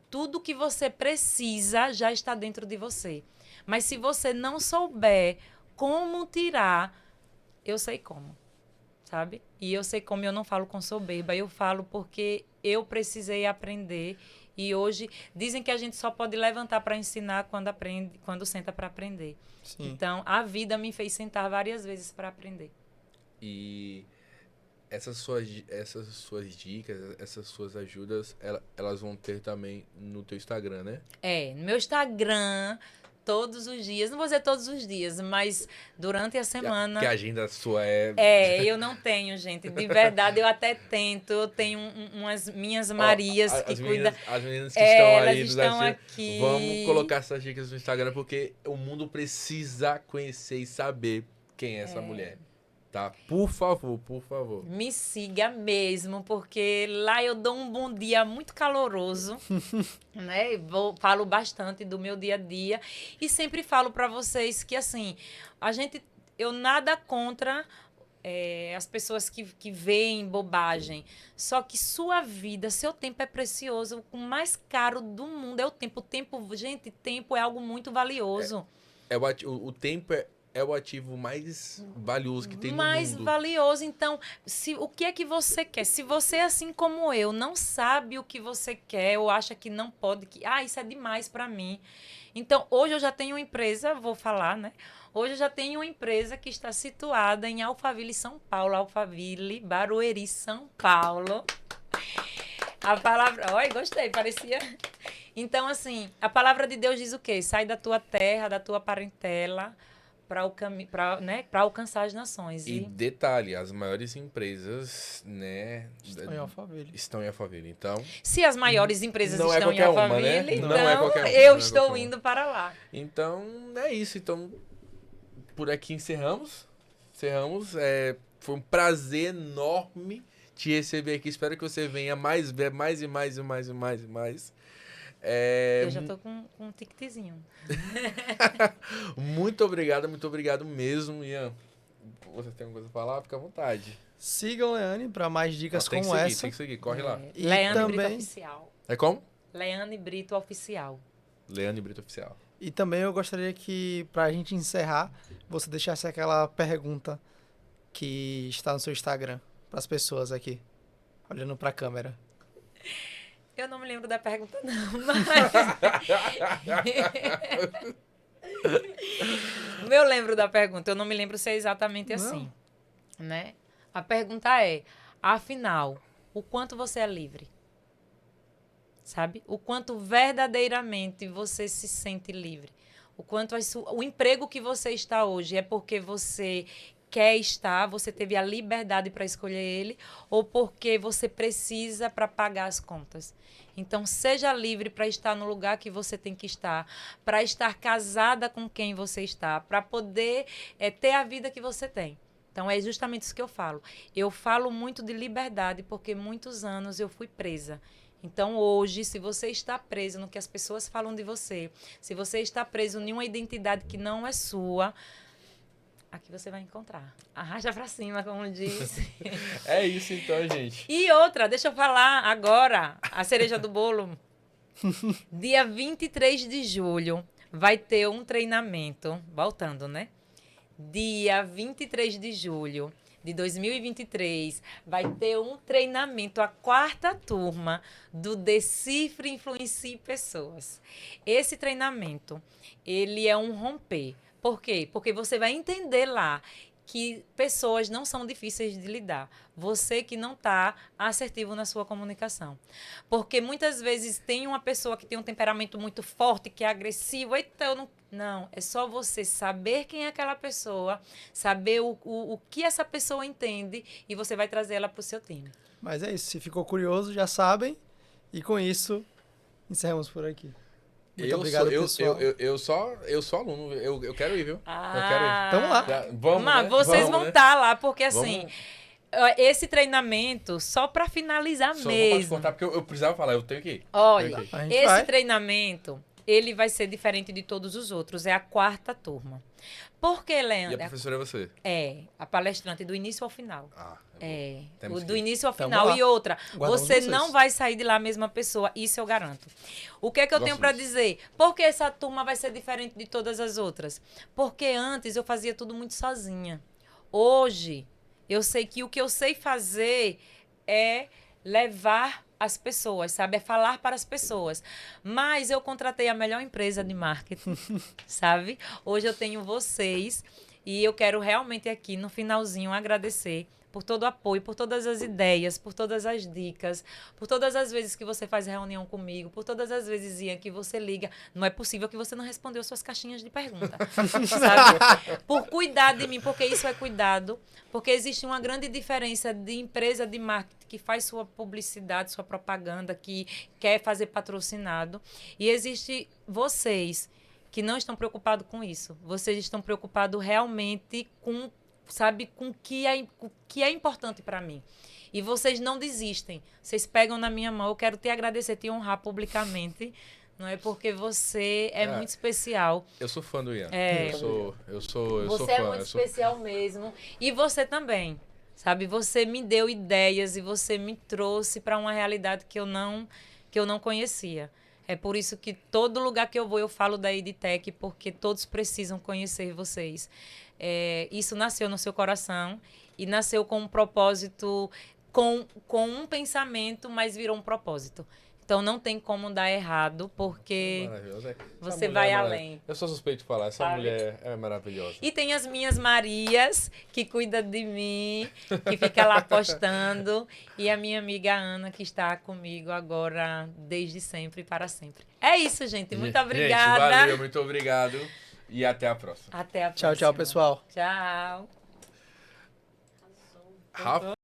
tudo que você precisa já está dentro de você. Mas se você não souber como tirar, eu sei como. Sabe? E eu sei como, eu não falo com soberba, eu falo porque eu precisei aprender e hoje dizem que a gente só pode levantar para ensinar quando senta para aprender. Sim. Então, a vida me fez sentar várias vezes para aprender. E essas suas dicas, essas suas ajudas, elas vão ter também no teu Instagram, né? No meu Instagram, todos os dias, não vou dizer todos os dias, mas durante a semana... Que a agenda sua é... eu não tenho, gente. De verdade, eu até tento. Eu tenho umas minhas Marias que cuidam... As meninas que estão aí... Elas estão aqui. Vamos colocar essas dicas no Instagram, porque o mundo precisa conhecer e saber quem é essa mulher. Tá? Por favor, por favor. Me siga mesmo, porque lá eu dou um bom dia muito caloroso, né? Falo bastante do meu dia a dia e sempre falo para vocês que, assim, eu nada contra as pessoas que veem bobagem, só que sua vida, seu tempo é precioso, o mais caro do mundo é o tempo. Gente, tempo é algo muito valioso. O tempo é o ativo mais valioso que tem no mundo. Mais valioso. Então, o que é que você quer? Se você, assim como eu, não sabe o que você quer ou acha que não pode, isso é demais para mim. Então, hoje eu já tenho uma empresa, vou falar, né? Hoje eu já tenho uma empresa que está situada em Alphaville, São Paulo. Alphaville, Barueri, São Paulo. A palavra... Olha, gostei, parecia... Então, assim, a palavra de Deus diz o quê? Sai da tua terra, da tua parentela... para alcançar as nações. E detalhe, as maiores empresas, né, estão em Alphaville. Então, se as maiores empresas estão em Alphaville, né? Então eu estou indo para lá. Então, é isso. Então, por aqui encerramos. Foi um prazer enorme te receber aqui. Espero que você venha mais e mais. Eu já tô com um ticketzinho. Muito obrigado mesmo, Ian. Você tem alguma coisa pra falar? Fica à vontade. Sigam Leane para mais dicas como essa. Tem que seguir, corre lá. E Leane Brito Oficial. É como? Leane Brito Oficial. Leane Brito Oficial. E também eu gostaria que, pra gente encerrar, você deixasse aquela pergunta que está no seu Instagram para as pessoas aqui, olhando para a câmera. Eu não me lembro da pergunta, não, mas... eu lembro da pergunta, eu não me lembro se é exatamente assim, né? A pergunta é, afinal, o quanto você é livre? Sabe? O quanto verdadeiramente você se sente livre? O quanto o emprego que você está hoje é porque você... quer estar, você teve a liberdade para escolher ele, ou porque você precisa para pagar as contas. Então, seja livre para estar no lugar que você tem que estar, para estar casada com quem você está, para poder ter a vida que você tem. Então, é justamente isso que eu falo. Eu falo muito de liberdade porque muitos anos eu fui presa. Então, hoje, se você está preso no que as pessoas falam de você, se você está preso em uma identidade que não é sua, aqui você vai encontrar. Arrasta pra cima, como diz. É isso então, gente. E outra, deixa eu falar agora, a cereja do bolo. Dia 23 de julho vai ter um treinamento, voltando, né? Dia 23 de julho de 2023, vai ter um treinamento, a 4ª turma do Decifre, Influencie Pessoas. Esse treinamento, ele é um romper. Por quê? Porque você vai entender lá que pessoas não são difíceis de lidar. Você que não está assertivo na sua comunicação. Porque muitas vezes tem uma pessoa que tem um temperamento muito forte, que é agressivo, então não, é só você saber quem é aquela pessoa, saber o que essa pessoa entende e você vai trazer ela para o seu time. Mas é isso, se ficou curioso, já sabem. E com isso, encerramos por aqui. Muito obrigado, pessoal. Eu sou aluno, eu quero ir, viu? Eu quero ir. Ah, Tamo lá. Vamos, mas né? vocês Vamos, vão né? estar lá, porque assim, Vamos. esse treinamento, só para finalizar Só não pode mesmo. contar, porque eu precisava falar, eu tenho que ir. Olha, Tenho que ir. A gente esse vai. treinamento, ele vai ser diferente de todos os outros. É a 4ª turma. Por que, E a Leandro? professora é você? É, a palestrante do início ao final. Ah, É, Temos do que ir. início ao Tamo final. lá. E outra, Guardamos você vocês. não vai sair de lá a mesma pessoa, isso eu garanto. O que é que eu Gosto tenho para disso. dizer? Por que essa turma vai ser diferente de todas as outras? Porque antes eu fazia tudo muito sozinha. Hoje, eu sei que o que eu sei fazer é levar as pessoas, sabe? É falar para as pessoas. Mas eu contratei a melhor empresa de marketing, sabe? Hoje eu tenho vocês e eu quero realmente aqui, no finalzinho, agradecer por todo o apoio, por todas as ideias, por todas as dicas, por todas as vezes que você faz reunião comigo, por todas as vezes, Ian, que você liga. Não é possível que você não respondeu suas caixinhas de pergunta, sabe? Por cuidar de mim, porque isso é cuidado, porque existe uma grande diferença de empresa de marketing que faz sua publicidade, sua propaganda, que quer fazer patrocinado, e existe vocês que não estão preocupados com isso. Vocês estão preocupados realmente com, sabe, com o que é importante para mim. E vocês não desistem. Vocês pegam na minha mão. Eu quero te agradecer, te honrar publicamente. Não é porque você é muito especial. Eu sou fã do Ian. É. Eu sou Você fã. é muito especial mesmo. E você também. Sabe, você me deu ideias e você me trouxe para uma realidade que eu não conhecia. É por isso que todo lugar que eu vou eu falo da EdTech, porque todos precisam conhecer vocês. Isso nasceu no seu coração e nasceu com um propósito, com um pensamento, mas virou um propósito. Então não tem como dar errado, porque Maravilhosa. Essa você mulher vai é além. Eu sou suspeito de falar, essa Sabe? mulher é maravilhosa. E tem as minhas Marias, que cuida de mim, que fica lá postando. E a minha amiga Ana, que está comigo agora, desde sempre e para sempre. É isso, gente. Muito obrigada. Gente, valeu, muito obrigado. E até a próxima. Até a Tchau, próxima. tchau, pessoal. Tchau. Rafa.